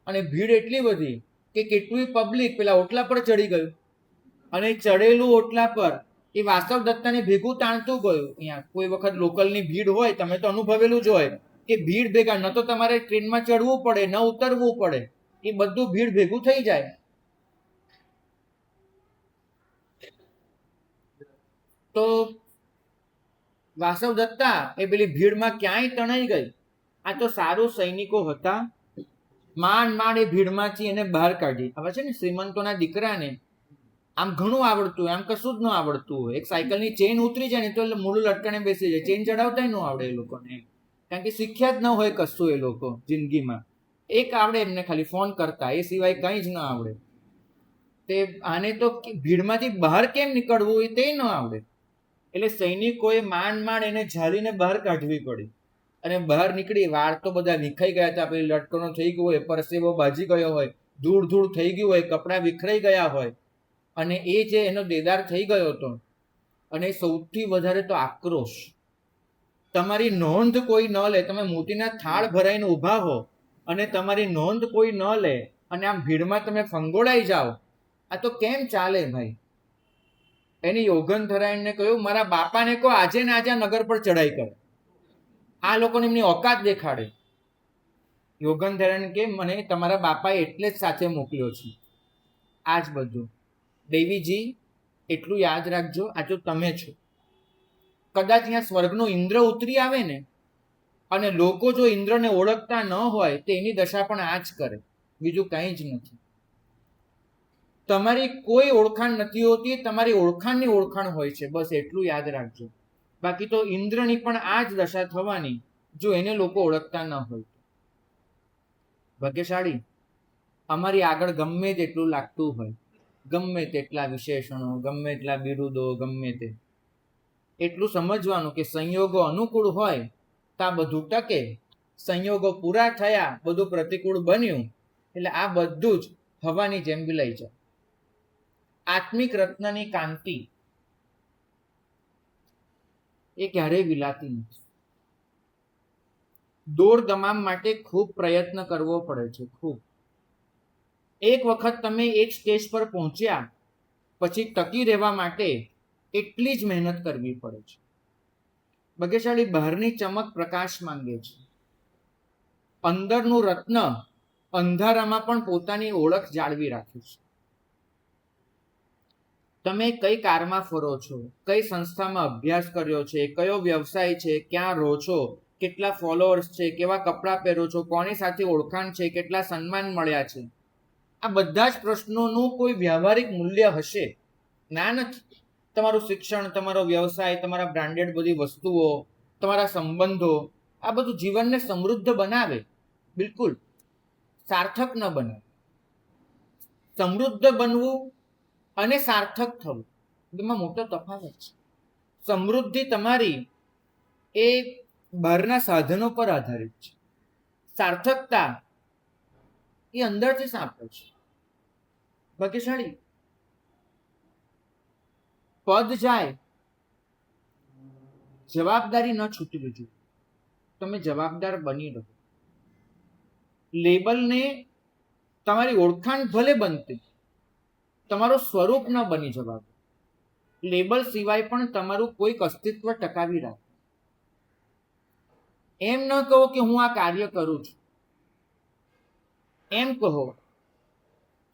અને ભીડ એટલી બધી કે કેટલું પબ્લિક પેલા ઓટલા પર ચડી ગયું. અને ચડેલું ઓટલા પર એ વાસવ દત્તાને ભેગું તાણતું ગયું. અહીંયા કોઈ વખત લોકલની ભીડ હોય, તમે તો અનુભવેલું જ હોય કે ભીડ ભેગા, ન તો તમારે ટ્રેનમાં ચડવું પડે, ન ઉતરવું પડે, એ બધું ભીડ ભેગું થઈ જાય. તો વાસવ દત્તા એ પેલી ભીડમાં ક્યાંય તણાઈ ગઈ. આ તો સારું સૈનિકો હતા, માંડ એ ભીડમાંથી એને બહાર કાઢી. હવે છે ને શ્રીમંતોના દીકરાને આમ ઘણું આવડતું હોય, આમ કશું જ ન આવડતું હોય. એક સાયકલની ચેન ઉતરી જાય ને તો મૂળું લટકાને બેસી જાય, ચેન ચડાવતા ન આવડે એ લોકોને, કારણ કે શીખ્યા જ ન હોય કશું એ લોકો જિંદગીમાં. એક આવડે એમને ખાલી ફોન કરતા, એ સિવાય કંઈ જ ન આવડે. તે આને તો ભીડમાંથી બહાર કેમ નીકળવું હોય તે ન આવડે. એટલે સૈનિકોએ માંડ એને ઝાલીને બહાર કાઢવી પડી. અને બહાર નીકળી, વાળ તો બધા વિખાઈ ગયા હતા, પેલી લટકણો થઈ ગયો હોય, પરસેવો બાજી ગયો હોય, ધૂળ થઈ ગયું હોય, કપડાં વિખરાઈ ગયા હોય, અને એ જે એનો દેદાર થઈ ગયો હતો. અને સૌથી વધારે તો આક્રોશ. તમારી નોંધ કોઈ ન લે, તમે મોતીના થાળ ભરાઈને ઊભા હો અને તમારી નોંધ કોઈ ન લે અને આમ ભીડમાં તમે ફંગોળાઈ જાઓ, આ તો કેમ ચાલે ભાઈ? એની યોગંધરાયણને કહ્યું, મારા બાપાને કહો આજે ને આજે નગર પર ચડાઈ કરે, આ લોકોને એમની ઓકાત દેખાડે. યોગંધરાયણ કે મને તમારા બાપાએ એટલે જ સાથે મોકલ્યો છે. આ જ બધું. દેવીજી એટલું યાદ રાખજો, આ તો તમે છો. કદાચ અહીંયા સ્વર્ગનો ઇન્દ્ર ઉતરી આવે ને, અને લોકો જો ઇન્દ્રને ઓળખતા ન હોય તો એની દશા પણ આ જ કરે, બીજું કંઈ જ નથી. તમારી કોઈ ઓળખાણ નથી હોતી, તમારી ઓળખાણની ઓળખાણ હોય છે, બસ એટલું યાદ રાખજો. બાકી તો ઇન્દ્રની પણ આ જ દશા થવાની જો એને લોકો ઓળખતા ન હોય. ભાગ્યશાળી અમારી આગળ ગમે તેટલું લાગતું હોય, ગમે તેટલા વિશેષણો, ગમે તેટલા બિરુદો, ગમે તે, એટલું સમજવાનું કે સંયોગો અનુકૂળ હોય તો આ બધું ટકે. સંયોગો પૂરા થયા, બધું પ્રતિકૂળ બન્યું, એટલે આ બધું જ હવાની જેમ વિલાઈ જાય. આત્મિક રત્નની કાંતિ એ ક્યારેય વિલાતી નથી. દોર દમામ માટે ખૂબ પ્રયત્ન કરવો પડે છે, ખૂબ. એક વખત તમે એક સ્ટેજ પર પહોંચ્યા પછી ટકી રહેવા માટે એટલી જ મહેનત કરવી પડે છે. ભાગ્યશાળી બહારની ચમક પ્રકાશ માંગે છે, અંદરનું રત્ન અંધારામાં પણ પોતાની ઓળખ જાળવી રાખે છે. તમે કઈ કારમાં ફરો છો, કઈ સંસ્થામાં અભ્યાસ કર્યો છે, કયો વ્યવસાય છે, ક્યાં રહો છો, કેટલા ફોલોઅર્સ છે, કેવા કપડાં પહેરો છો, કોની સાથે ઓળખાણ છે, કેટલા સન્માન મળ્યા છે, આ બધા જ પ્રશ્નોનું કોઈ વ્યવહારિક મૂલ્ય હશે? ના, નથી. તમારું શિક્ષણ, તમારો વ્યવસાય, તમારા બ્રાન્ડેડ બધી વસ્તુઓ, તમારા સંબંધો, આ બધું જીવનને સમૃદ્ધ બનાવે, બિલકુલ સાર્થક ન બનાવે. સમૃદ્ધ બનવું અને સાર્થક થવું એમાં મોટો તફાવત છે. સમૃદ્ધિ તમારી એ બહારના સાધનો પર આધારિત છે. સાર્થકતા એ અંદરથી સાંપડે છે. ભાગ્યશાળી પદ જાય, જવાબદારી ન છૂટવી જોઈએ. તમે જવાબદાર બની રહો. લેબલને તમારી ઓળખાણ ભલે બનતી, તમારું સ્વરૂપ ન બની જવા. લેબલ સિવાય પણ તમારું કોઈક અસ્તિત્વ ટકાવી રાખો. એમ ન કહો કે હું આ કાર્ય કરું છું, એમ કહો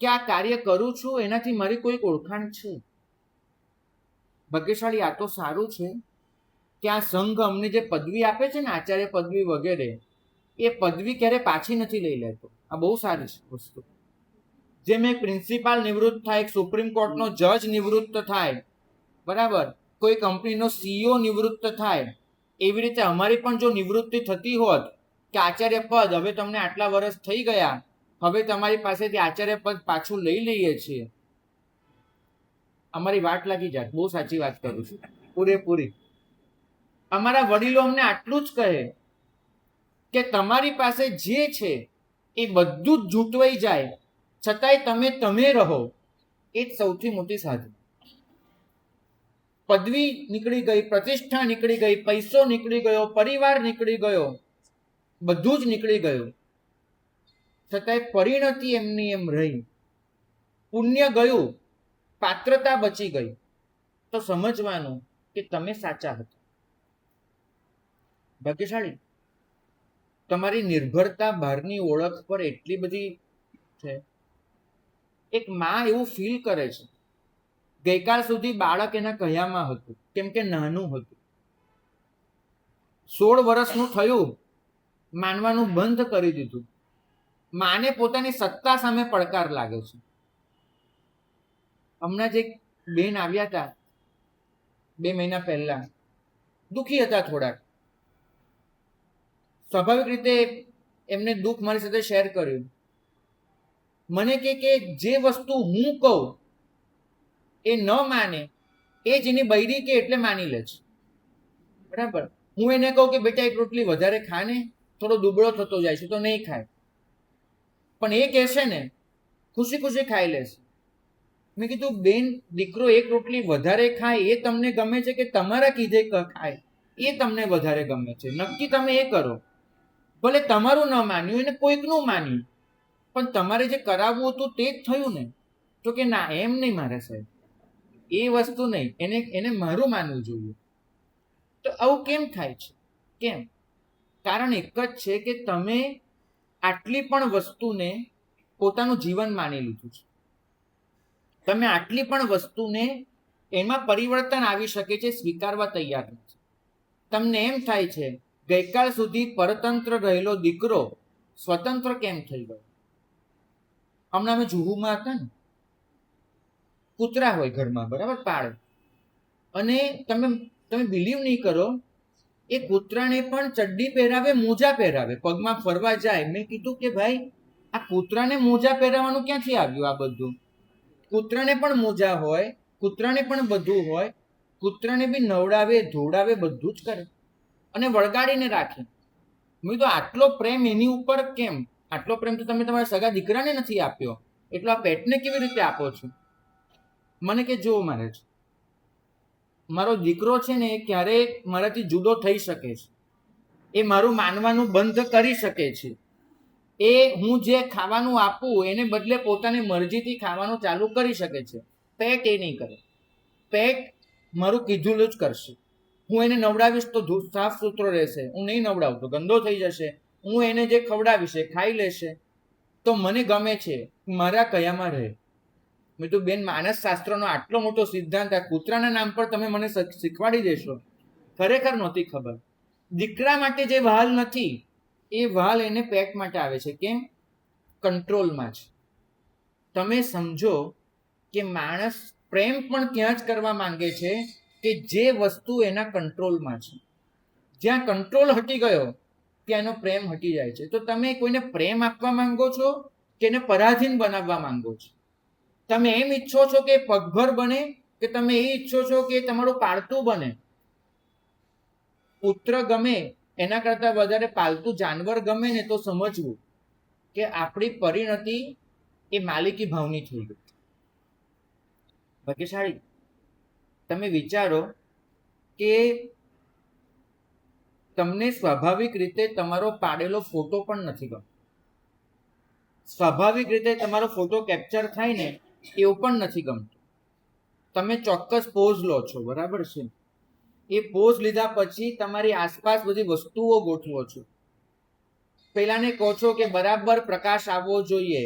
કે આ કાર્ય કરું છું એનાથી મારી કોઈક ઓળખાણ છે. ભાગ્યશાળી આ તો સારું છે કે આ સંઘ અમને જે પદવી આપે છે ને, આચાર્ય પદવી વગેરે, એ પદવી ક્યારે પાછી નથી લઈ લેતો. આ બહુ સારી વસ્તુ. જેમ એક પ્રિન્સિપાલ નિવૃત્ત થાય, એક સુપ્રીમ કોર્ટનો જજ નિવૃત્ત થાય, બરાબર, કોઈ કંપનીનો સીઈઓ નિવૃત્ત થાય, એવી રીતે અમારી પણ જો નિવૃત્તિ થતી હોત કે આચાર્ય પદ હવે તમને આટલા વર્ષ થઈ ગયા, હવે તમારી પાસેથી આચાર્ય પદ પાછું લઈ લઈએ છીએ, અમારી વાટ લાગી જાય. બહુ સાચી વાત કરું છું, પૂરેપૂરી. અમારા વડીલો અમને આટલું જ કહે કે તમારી પાસે જે છે એ બધું જ જૂટવાઈ જાય, છતાંય તમે રહો, એ જ સૌથી મોટી સાધન. પદવી નીકળી ગઈ, પ્રતિષ્ઠા નીકળી ગઈ, પૈસો નીકળી ગયો, પરિવાર નીકળી ગયો, બધું જ નીકળી ગયું, છતાંય પરિણતિ એમની એમ રહી, પુણ્ય ગયું, પાત્રતા બચી ગઈ, તો સમજવાનું કે તમે સાચા હતા. ભાગ્યશાળી તમારી નિર્ભરતા બહારની ઓળખ પર એટલી બધી છે. એક માં એવું ફીલ કરે છે, ગઈકાલ સુધી બાળક એના કયામાં હતું, કેમ કે નાનું હતું. 16 વર્ષનું થયું, માનવાનું બંધ કરી દીધું. માને પોતાની સત્તા સામે પડકાર લાગે છે. હમણાં જ એક બેન આવ્યા હતા 2 મહિના પહેલા, દુઃખી હતા થોડાક. સ્વાભાવિક રીતે એમને દુઃખ મારી સાથે શેર કર્યું. મને કે જે વસ્તુ હું કહું એ ન માને, એ જ એની બૈરી કે એટલે માની લે છે, બરાબર. હું એને કહું કે બેટા એક રોટલી વધારે ખા ને, થોડો દુબળો થતો જાય છે, તો નહીં ખાય, પણ એ કહેશે ને ખુશી ખુશી ખાઈ લેશે. મેં કીધું બેન, દીકરો એક રોટલી વધારે ખાય એ તમને ગમે છે કે તમારા કીધે ખાય એ તમને વધારે ગમે છે? નક્કી તમે એ કરો. ભલે તમારું ન માન્યું, એને કોઈકનું માન્યું, પણ તમારે જે કરાવવું હતું તે જ થયું ને. તો કે ના, એમ નહીં મારા સાહેબ, એ વસ્તુ નહીં, એને મારું માનવું જોઈએ. તો આવું કેમ થાય છે? કેમ? કારણ એક જ છે કે તમે આટલી પણ વસ્તુને પોતાનું જીવન માની લીધું છે. તમે આટલી પણ વસ્તુને એમાં પરિવર્તન આવી શકે છે સ્વીકારવા તૈયાર નથી. તમને એમ થાય છે ગઈકાલ સુધી પરતંત્ર રહેલો દીકરો સ્વતંત્ર કેમ થઈ ગયો? હમણાં અમે જુહુમાં હતા ને, કૂતરા હોય ઘરમાં, બરાબર, પાળે, અને તમે બિલીવ નહીં કરો, એ કૂતરાને પણ ચડ્ડી પહેરાવે, મોજા પહેરાવે, પગમાં ફરવા જાય. મેં કીધું કે ભાઈ, આ કૂતરાને મોજા પહેરાવાનું ક્યાંથી આવ્યું આ બધું? કૂતરાને પણ મોજા હોય, કૂતરાને પણ બધું હોય, કૂતરાને બી નવડાવે, ધોવડાવે, બધું જ કરે, અને વળગાડીને રાખે. મેં તો આટલો પ્રેમ એની ઉપર કેમ? આટલો પ્રેમ તો તમે તમારા સગા દીકરાને નથી આપ્યો, એટલો આ પેટને કેવી રીતે આપો છો? મને કે જો મારે છે, મારો દીકરો છે ને, એ ક્યારેય મારાથી જુદો થઈ શકે છે, એ મારું માનવાનું બંધ કરી શકે છે, એ હું જે ખાવાનું આપું એને બદલે પોતાની મરજીથી ખાવાનું ચાલુ કરી શકે છે. પેટ એ નહીં કરે, પેટ મારું કીધું જ કરશે. હું એને નવડાવીશ તો સાફ સુથરો રહેશે, હું નહીં નવડાવું તો ગંદો થઈ જશે. હું એને જે ખવડાવીશ એ ખાઈ લેશે. તો મને ગમે છે, મારા કયામાં રહે. મેં તો બેન, માનસ શાસ્ત્રનો આટલો મોટો સિદ્ધાંત આ કૂતરાના નામ પર તમે મને શીખવાડી દેશો? ખરેખર નહોતી ખબર. દીકરા માટે જે વહાલ નથી, એ વહાલ એને પેટ માટે આવે છે. કેમ? કંટ્રોલમાં છે. તમે સમજો કે માણસ પ્રેમ પણ ત્યાં જ કરવા માંગે છે કે જે વસ્તુ એના કંટ્રોલમાં છે. જ્યાં કંટ્રોલ હટી ગયો ત્યાં એનો પ્રેમ હટી જાય છે. તો તમે કોઈને પ્રેમ આપવા માંગો છો કે એને પરાધીન બનાવવા માંગો છો? તમે એમ ઈચ્છો છો કે પગભર બને કે તમે એ ઈચ્છો છો કે તમારું પાળતું બને? પુત્ર ગમે એના કરતા વધારે પાલતું જાનવર ગમે ને તો સમજવું કે આપણી પરિણતિ એ માલિકી ભાવની થઈ ગઈ. ભાગ્યશાળી તમે વિચારો કે તમને સ્વાભાવિક રીતે તમારો પાડેલો ફોટો પણ નથી ગમતો. સ્વાભાવિક રીતે તમારો ફોટો કેપ્ચર થાય ને એવું પણ નથી ગમતું. તમે ચોક્કસ પોઝ લો છો, બરાબર છે? એ પોઝ લીધા પછી તમારી આસપાસ બધી વસ્તુઓ ગોઠવો છો. પેલાને કહો છો કે બરાબર પ્રકાશ આવવો જોઈએ,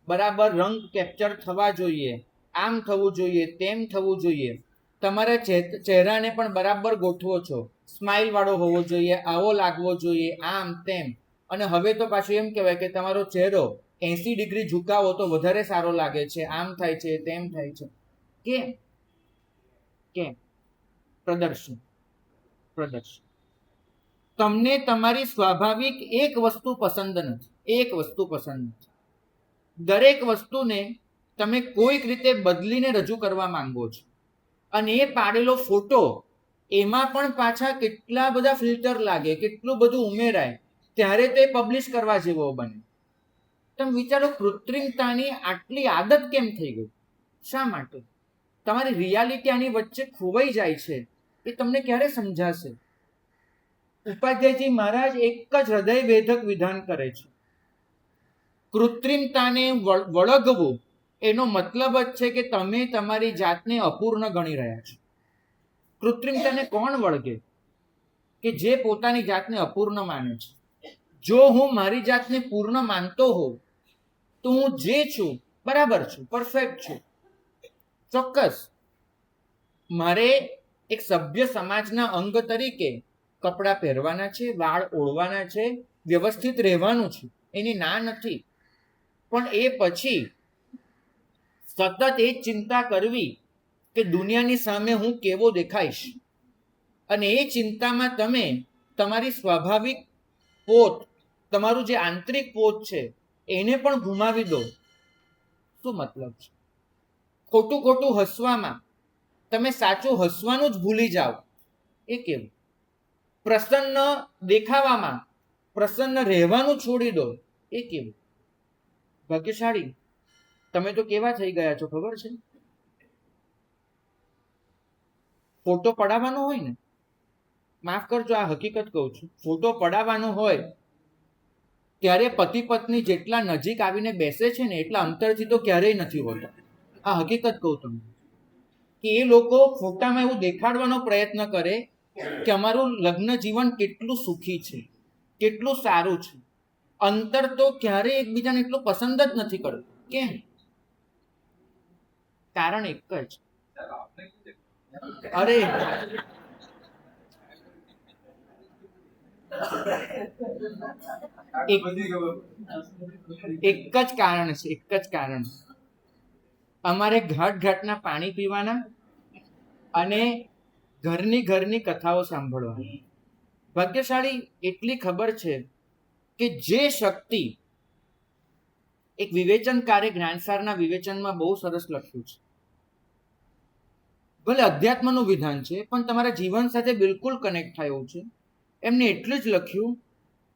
બરાબર રંગ કેપ્ચર થવા જોઈએ, આમ થવું જોઈએ, તેમ થવું જોઈએ. તમારા ચહેરાને પણ બરાબર ગોઠવો છો. સ્માઇલ વાળો હોવો જોઈએ, આવો લાગવો જોઈએ, આમ તેમ. અને હવે તો પાછું એમ કહેવાય કે તમારો ચહેરો 80 ડિગ્રી ઝુકાવો તો વધારે સારો લાગે છે, આમ થાય છે, તેમ થાય છે. કેમ? પ્રદર્શન. તમને તમારી સ્વાભાવિક એક વસ્તુ પસંદ નથી. એક વસ્તુ પસંદ નથી. દરેક વસ્તુને તમે કોઈક રીતે બદલીને રજૂ કરવા માંગો છો. અને એ પાડેલો ફોટો, એમાં પણ પાછા કેટલા બધા ફિલ્ટર લાગે, કેટલું બધું ઉમેરાય, ત્યારે તે પબ્લિશ કરવા જેવો બને. તમે વિચારો, કૃત્રિમતાની આટલી આદત કેમ થઈ ગઈ? શા માટે? તમારી રિયાલિટી આની વચ્ચે ખોવાઈ જાય છે. એ તમને ક્યારે સમજાશે? ઉપાધ્યાયજી મહારાજ એક જ હૃદયભેદક વિધાન કરે છે. કૃત્રિમતાને વળગવું એનો મતલબ જ છે કે તમે તમારી જાતને અપૂર્ણ ગણી રહ્યા છો. કૃત્રિમતાને કોણ વળગે? કે જે પોતાની જાતને અપૂર્ણ માને છે. જો હું મારી જાતને પૂર્ણ માનતો હોઉં તો હું જે છું બરાબર છું, પરફેક્ટ છું. ચોક્કસ મારે એક સભ્ય સમાજના અંગ તરીકે કપડાં પહેરવાના છે, વાળ ઓળવાના છે, વ્યવસ્થિત રહેવાનું છે, એની ના નથી. પણ એ પછી સતત એ ચિંતા કરવી કે દુનિયાની સામે હું કેવો દેખાઈશ, અને એ ચિંતામાં તમે તમારી સ્વાભાવિક પોત, તમારું જે આંતરિક પોત છે એને પણ ગુમાવી દો, શું મતલબ છે? ખોટું ખોટું હસવામાં તમે સાચું હસવાનું જ ભૂલી જાઓ, એ કેવું? પ્રસન્ન દેખાવામાં પ્રસન્ન રહેવાનું છોડી દો, એ કેવું? ભાગ્યશાળી તમે તો કેવા થઈ ગયા છો ખબર છે? ફોટો પડાવવાનો હોય ને, માફ કરજો આ હકીકત કહું છું, ફોટો પડાવવાનો હોય ત્યારે પતિ પત્ની જેટલા નજીક આવીને બેસે છે ને એટલા અંતરથી તો ક્યારેય નથી હોતા. આ હકીકત કહું તમને, કે એ લોકો ફોટામાં એવું દેખાડવાનો પ્રયત્ન કરે કે અમારું લગ્ન જીવન કેટલું સુખી છે, કેટલું સારું છે. અંતર તો ક્યારેય એકબીજાને એટલું પસંદ જ નથી કરતું. કેમ? કારણ એક જ, અરે એક જ કારણ છે, એક જ કારણ. અમારે ઘાટના પાણી પીવાના અને ઘરની કથાઓ સાંભળવાની. ભાગ્યશાળી એટલી ખબર છે કે જે શક્તિ, એક વિવેચનકારે જ્ઞાનસારના વિવેચનમાં બહુ સરસ લખ્યું છે, ભલે અધ્યાત્મનું વિધાન છે પણ તમારા જીવન સાથે બિલકુલ કનેક્ટ થાય એવું છે. એમને એટલું જ લખ્યું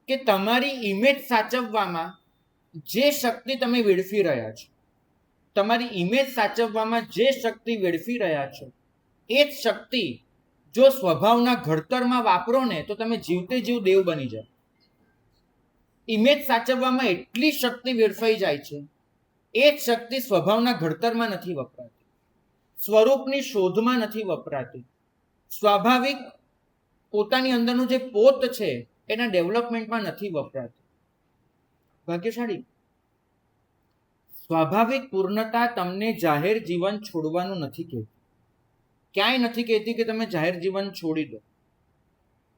કે તમારી ઇમેજ સાચવવામાં જે શક્તિ તમે વેડફી રહ્યા છો, તમારી ઇમેજ સાચવવામાં જે શક્તિ વેડફી રહ્યા છો, એ જ શક્તિ જો સ્વભાવના ઘડતરમાં વાપરો ને તો તમે જીવતે જીવ દેવ બની જાઓ. ઇમેજ સાચવવામાં એટલી શક્તિ વેડફાઈ જાય છે, એ જ શક્તિ સ્વભાવના ઘડતરમાં નથી વપરાતી, સ્વરૂપની શોધમાં નથી વપરાતી, સ્વાભાવિક પોતાની અંદરનું જે પોત છે એના ડેવલપમેન્ટમાં નથી વપરાતી. ભાગ્યશાળી સ્વાભાવિક પૂર્ણતા તમને જાહેર જીવન છોડવાનું નથી કહેતી, ક્યાંય નથી કહેતી કે તમે જાહેર જીવન છોડી દો.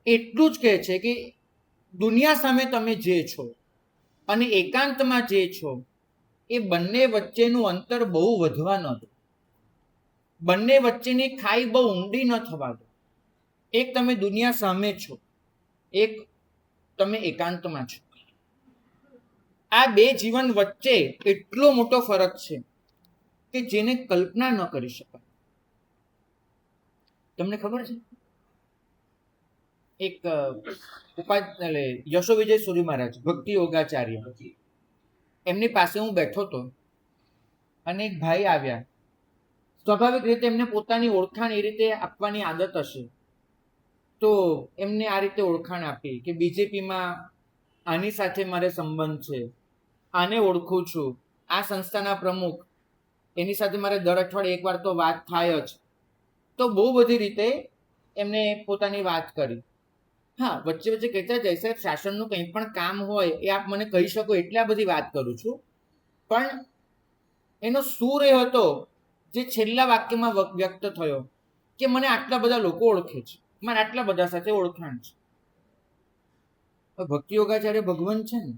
એટલું જ કહે છે કે દુનિયા સામે તમે જે છો અને એકાંતમાં જે છો એ બંને વચ્ચેનું અંતર બહુ વધવા ન દો. બંને વચ્ચેની ખાઈ બહુ ઊંડી ન થવા દો. એક તમે દુનિયા સામે છો, એક તમે એકાંતમાં છો. આ બે જીવન વચ્ચે એટલો મોટો ફરક છે કે જેને કલ્પના ન કરી શકાય. તમને ખબર છે, એક યશો વિજય સુરી મહારાજ, ભક્તિ યોગાચાર્ય, એમની પાસે હું બેઠો હતો અને એક ભાઈ આવ્યા. સ્વાભાવિક રીતે એમને પોતાની ઓળખાણ એ રીતે આપવાની આદત હશે, તો એમને આ રીતે ઓળખાણ આપી કે બીજેપીમાં આની સાથે મારે સંબંધ છે, આને ઓળખું છું, આ સંસ્થાના પ્રમુખ, એની સાથે મારે દર અઠવાડિયે એકવાર તો વાત થાય જ. તો બહુ બધી રીતે એમને પોતાની વાત કરી. હા, વચ્ચે વચ્ચે કહેતા જાય સાહેબ શાસનનું કંઈ પણ કામ હોય એ આપ મને કહી શકો એટલે આ બધી વાત કરું છું. પણ એનો સૂર એ હતો જે છેલ્લા વાક્યમાં વ્યક્ત થયો કે મને આટલા બધા લોકો ઓળખે છે, મારે આટલા બધા સાથે ઓળખાણ છે. ભક્તિ યોગાચાર્ય ભગવાન છે ને,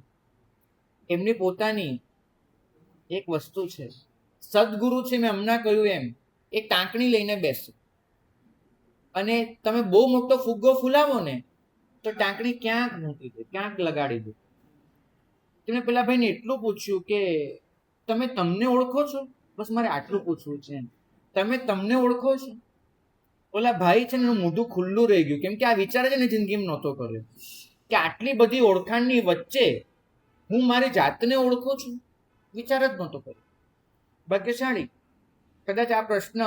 એમની પોતાની એક વસ્તુ છે. સદગુરુ છે, મેં હમણાં કહ્યું એમ, એ ટાંકણી લઈને બેસે અને તમે બહુ મોટો ફુગ્ગો ફૂલાવો ને તો ટાંકણી ક્યાંક મૂકી દે, ક્યાંક લગાડી દે. તમે પેલા ભાઈને એટલું પૂછ્યું કે તમે તમને ઓળખો છો? બસ મારે આટલું પૂછવું છે. તમે તમને ઓળખો છો? ઓલા ભાઈ છે ને એનું મોઢું ખુલ્લું રહી ગયું, કેમ કે આ વિચાર છે ને જિંદગીમાં નહોતો કર્યો કે આટલી બધી ઓળખાણની વચ્ચે હું મારી જાતને ઓળખું છું. વિચાર જ નહોતો કર્યો. ભાગ્યશાળી. કદાચ આ પ્રશ્ન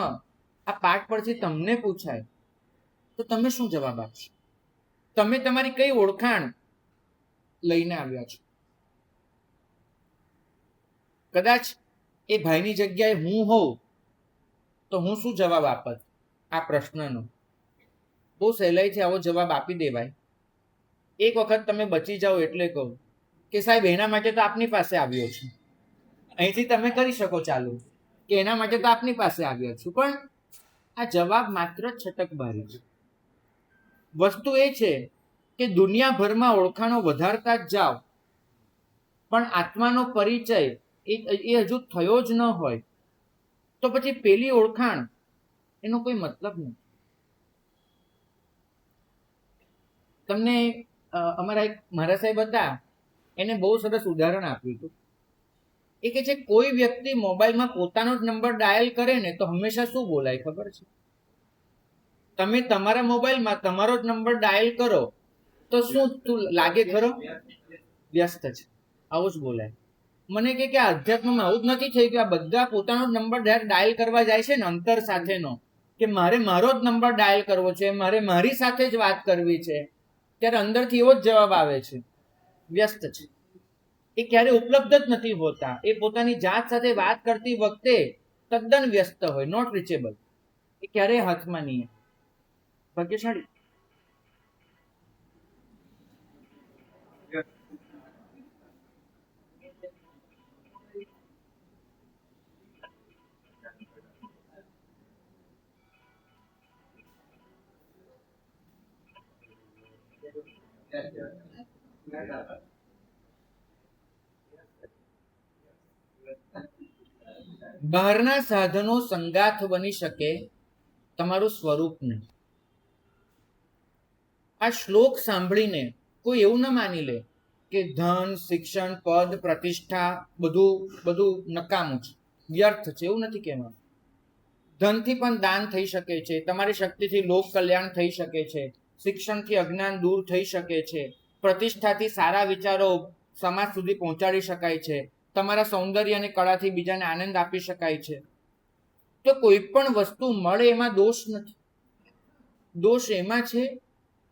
આ પાઠ પરથી તમને પૂછાય તો તમે શું જવાબ આપશો? તમે તમારી કઈ ઓળખાણ લઈને આવ્યા છો? કદાચ એ ભાઈની જગ્યાએ હું હોઉં તો હું શું જવાબ આપત આ પ્રશ્નનો? બહુ સહેલાઈથી આવો જવાબ આપી દેવાય. એક વખત તમે બચી જાઓ એટલે કહું કે સાહેબ એના માટે તો આપની પાસે આવ્યો છું, અહીંથી તમે કરી શકો ચાલુ કે એના માટે તો આપની પાસે આવ્યો છું. પણ આ જવાબ માત્ર છટકબારી છે. વસ્તુ એ છે કે દુનિયાભરમાં ઓળખાણો વધારતા જ જાઓ, પણ આત્માનો પરિચય એ હજુ થયો જ ન હોય તો પછી પેલી ઓળખાણ એનો કોઈ મતલબ નથી. તમને અમારા એક મહારાજ સાહેબ હતા, એને બહુ સરસ ઉદાહરણ આપ્યું હતું. એ કે છે કોઈ વ્યક્તિ મોબાઈલમાં પોતાનો જ નંબર ડાયલ કરે ને તો હંમેશા શું બોલાય ખબર છે? તમે તમારા મોબાઈલમાં તમારો જ નંબર ડાયલ કરો તો શું તું લાગે ખરો? વ્યસ્ત છે, આવું જ બોલાય. મને કે અધ્યાત્મમાં આવું જ નથી થઈ ગયું. આ બધા પોતાનો જ નંબર ડાયલ કરવા જાય છે ને અંતર સાથેનો, કે મારે મારો જ નંબર ડાયલ કરવો છે, મારે મારી સાથે જ વાત કરવી છે, ત્યારે અંદરથી એવો જ જવાબ આવે છે, વ્યસ્ત છે. એ ક્યારે ઉપલબ્ધ જ નથી હોતા. એ પોતાની જાત સાથે વાત કરતી વખતે તદ્દન વ્યસ્ત હોય, નોટ રીચેબલ. એ ક્યારેય હાથમાં નહીં. ભાગ્યશાળી. બહારના સાધનો સંગાથ બની શકે, તમારું સ્વરૂપ નહીં. આ શ્લોક સાંભળીને કોઈ એવું ન માની લે કે ધન, શિક્ષણ, પદ, પ્રતિષ્ઠા બધું નકામું છે, વ્યર્થ છે. એવું નથી કહેવાનું. ધનથી પણ દાન થઈ શકે છે, તમારી શક્તિથી લોક કલ્યાણ થઈ શકે છે, શિક્ષણથી અજ્ઞાન દૂર થઈ શકે છે, પ્રતિષ્ઠાથી સારા વિચારો સમાજ સુધી પહોંચાડી શકાય છે, તમારા સૌંદર્ય અને કળાથી બીજાને આનંદ આપી શકાય છે. તો કોઈ પણ વસ્તુ મળે એમાં દોષ નથી. દોષ એમાં છે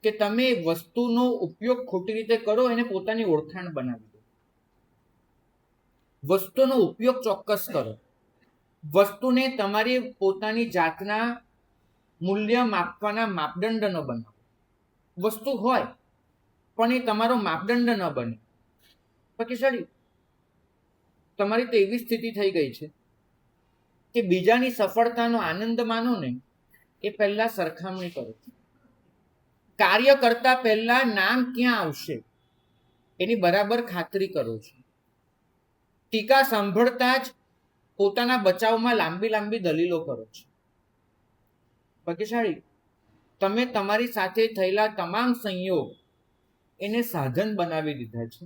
કે તમે વસ્તુનો ઉપયોગ ખોટી રીતે કરો, એને પોતાની ઓળખાણ બનાવી દો. વસ્તુનો ઉપયોગ ચોક્કસ કરો, વસ્તુને તમારી પોતાની જાતના મૂલ્ય માપવાના માપદંડ ન બનાવો. વસ્તુ હોય પણ એ તમારો માપદંડ ન બને. પછી સારી તમારી તો એવી સ્થિતિ થઈ ગઈ છે કે બીજાની સફળતાનો આનંદ માનો ને એ પહેલા સરખામણી કરો. કાર્ય કરતા પહેલા નામ ક્યાં આવશે એની બરાબર ખાતરી કરો છો. ટીકા સાંભળતા જ પોતાના બચાવમાં લાંબી દલીલો કરો છો. ભાગ્યશાળી, તમે તમારી સાથે થયેલા તમામ સંયોગ એને સાધન બનાવી દીધા છે.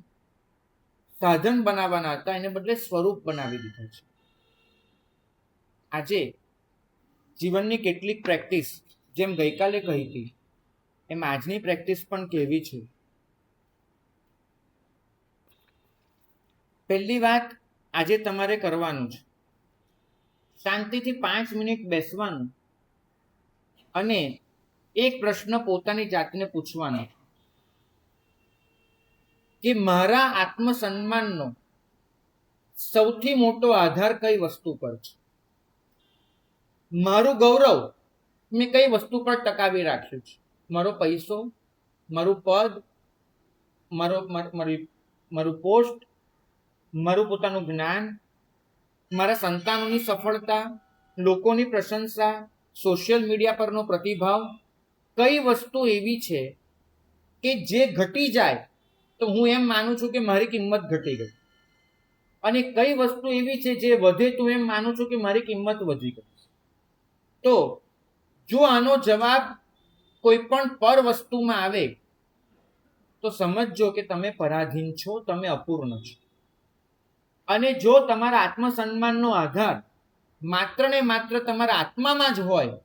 સાધન બનાવવાના હતા, એને બદલે સ્વરૂપ બનાવી દીધા છે. આજે જીવનની કેટલીક પ્રેક્ટિસ, જેમ ગઈકાલે કહી હતી એમ આજની પ્રેક્ટિસ પણ કેવી છે. પહેલી વાત આજે તમારે કરવાનું છે, શાંતિથી 5 મિનિટ બેસવાનું અને એક પ્રશ્ન પોતાની જાતને પૂછવાનો કે મારા આત્મસન્માનનો સૌથી મોટો આધાર કઈ વસ્તુ પર છે. મારું ગૌરવ મેં કઈ વસ્તુ પર ટકાવી રાખ્યું છે. મારો પૈસો, મારું પદ, મારું પોસ્ટ, મારું પોતાનું જ્ઞાન, મારા સંતાનોની સફળતા, લોકોની પ્રશંસા, સોશિયલ મીડિયા પરનો પ્રતિભાવ, કઈ વસ્તુ એવી છે કે જે ઘટી જાય તો હું એમ માનું છું કે મારી કિંમત ઘટી ગઈ, અને કઈ વસ્તુ એવી છે જે વધે તો એમ માનું છું કે મારી કિંમત વધી ગઈ. તો જો આનો જવાબ કોઈ પણ પર વસ્તુમાં આવે તો સમજજો કે તમે પરાધીન છો, તમે અપૂર્ણ છો. અને જો તમારા આત્મસન્માનનો આધાર માત્ર ને માત્ર તમારા આત્મામાં જ હોય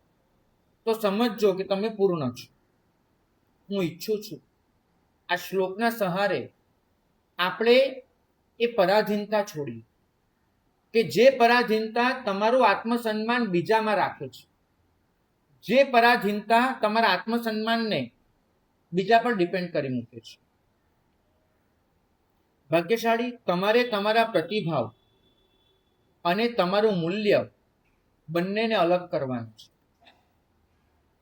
તો સમજજો કે તમે પૂર્ણ છો. હું ઈચ્છું છું આ શ્લોકના સહારે આપણે એ પરાધીનતા છોડીએ કે જે પરાધીનતા તમારું આત્મસન્માન બીજામાં રાખે છે, જે પરાધીનતા તમારા આત્મસન્માનને બીજા પર ડિપેન્ડ કરી મૂકે છે. ભાગ્યશાળી, તમારે તમારા પ્રતિભાવ અને તમારું મૂલ્ય બંનેને અલગ કરવાનું છે.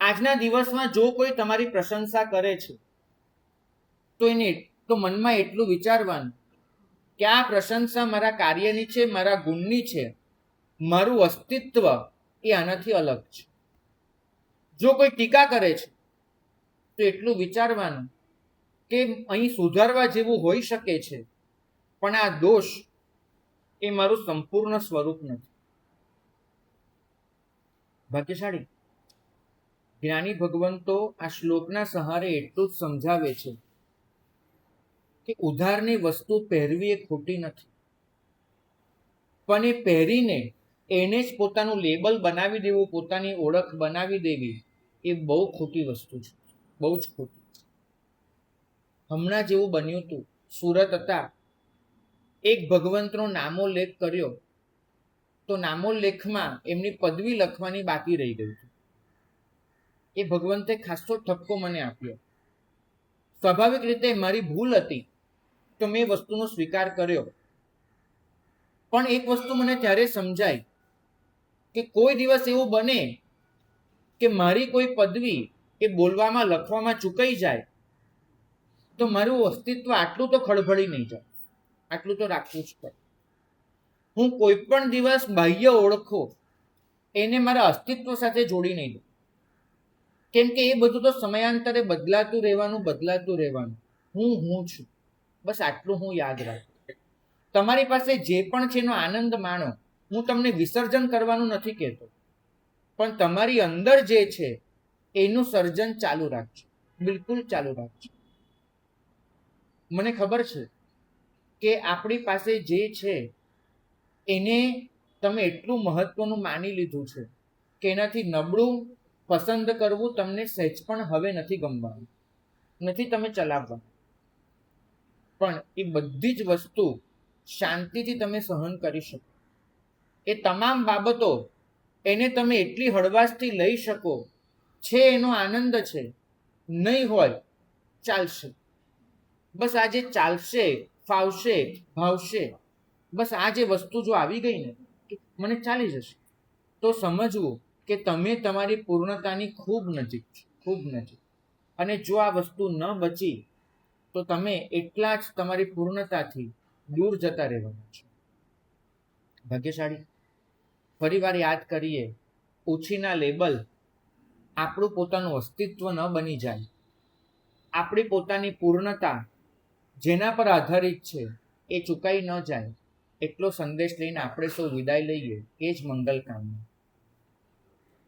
આજના દિવસમાં જો કોઈ તમારી પ્રશંસા કરે છે તો મનમાં એટલું વિચારવાનું કે આ પ્રશંસા મારા કાર્યની છે, મારા ગુણની છે, મારું અસ્તિત્વ એ આનાથી અલગ છે. જો કોઈ ટીકા કરે છે તો એટલું વિચારવાનું કે અહીં સુધારવા જેવું હોઈ શકે છે, પણ આ દોષ એ મારું સંપૂર્ણ સ્વરૂપ નથી. ભાગ્યશાળી, જ્ઞાની ભગવંતો આ શ્લોકના સહારે એટલું જ સમજાવે છે કે ઉધારની વસ્તુ પહેરવી એ ખોટી નથી, પણ એ પહેરીને એને જ પોતાનું લેબલ બનાવી દેવું, પોતાની ઓળખ બનાવી દેવી એ બહુ ખોટી વસ્તુ છે, બહુ જ ખોટી. હમણાં જેવું બન્યું હતું, સુરત હતા, એક ભગવંતનો નામોલ્લેખ કર્યો તો નામોલ્લેખમાં એમની પદવી લખવાની બાકી રહી ગઈ હતી. એ ભગવંતે ખાસો ઠપકો મને આપ્યો. સ્વાભાવિક રીતે મારી ભૂલ હતી તો મેં વસ્તુનો સ્વીકાર કર્યો, પણ એક વસ્તુ મને ત્યારે સમજાય કે કોઈ દિવસ એવું બને કે મારી કોઈ પદવી એ બોલવામાં લખવામાં ચૂકાઈ જાય તો મારું અસ્તિત્વ આટલું તો ખળભળી નહીં જાય, આટલું તો રાખવું જ પડે. હું કોઈ પણ દિવસ બાહ્ય ઓળખો એને મારા અસ્તિત્વ સાથે જોડી નહીં દઉં, કેમ કે એ બધું તો સમયાંતરે બદલાતું રહેવાનું. હું છું, બસ આટલું હું યાદ રાખું. તમારી પાસે જે પણ છે એનો આનંદ માણો. હું તમને વિસર્જન કરવાનું નથી કહેતો, પણ તમારી અંદર જે છે એનું સર્જન ચાલુ રાખજો, બિલકુલ ચાલુ રાખજો. મને ખબર છે કે આપણી પાસે જે છે એને તમે એટલું મહત્વનું માની લીધું છે કે એનાથી નબળું પસંદ કરવું તમને સહેજ પણ હવે નથી ગમવાનું, નથી તમે ચલાવવાનું. પણ એ બધી જ વસ્તુ શાંતિથી તમે સહન કરી શકો. એ તમામ બાબતો એને તમે એટલી હળવાશથી લઈ શકો છે, એનો આનંદ છે. નહીં હોય ચાલશે, બસ આજે ચાલશે, ફાવશે, ભાવશે, બસ આ જે વસ્તુ જો આવી ગઈ ને મને ચાલી જશે, તો સમજવું કે તમે તમારી પૂર્ણતાની ખૂબ નજીક છો, ખૂબ નજીક. અને જો આ વસ્તુ ન બચી તો તમે એટલા જ તમારી પૂર્ણતાથી દૂર જતા રહેવાના છો. ભાગ્યશાળી, ફરીવાર યાદ કરીએ, ઓછીના લેબલ આપણું પોતાનું અસ્તિત્વ ન બની જાય. આપણી પોતાની પૂર્ણતા જેના પર આધારિત છે એ ચૂકાઈ ન જાય, એટલો સંદેશ લઈને આપણે સૌ વિદાય લઈએ. એ જ મંગલ કામના.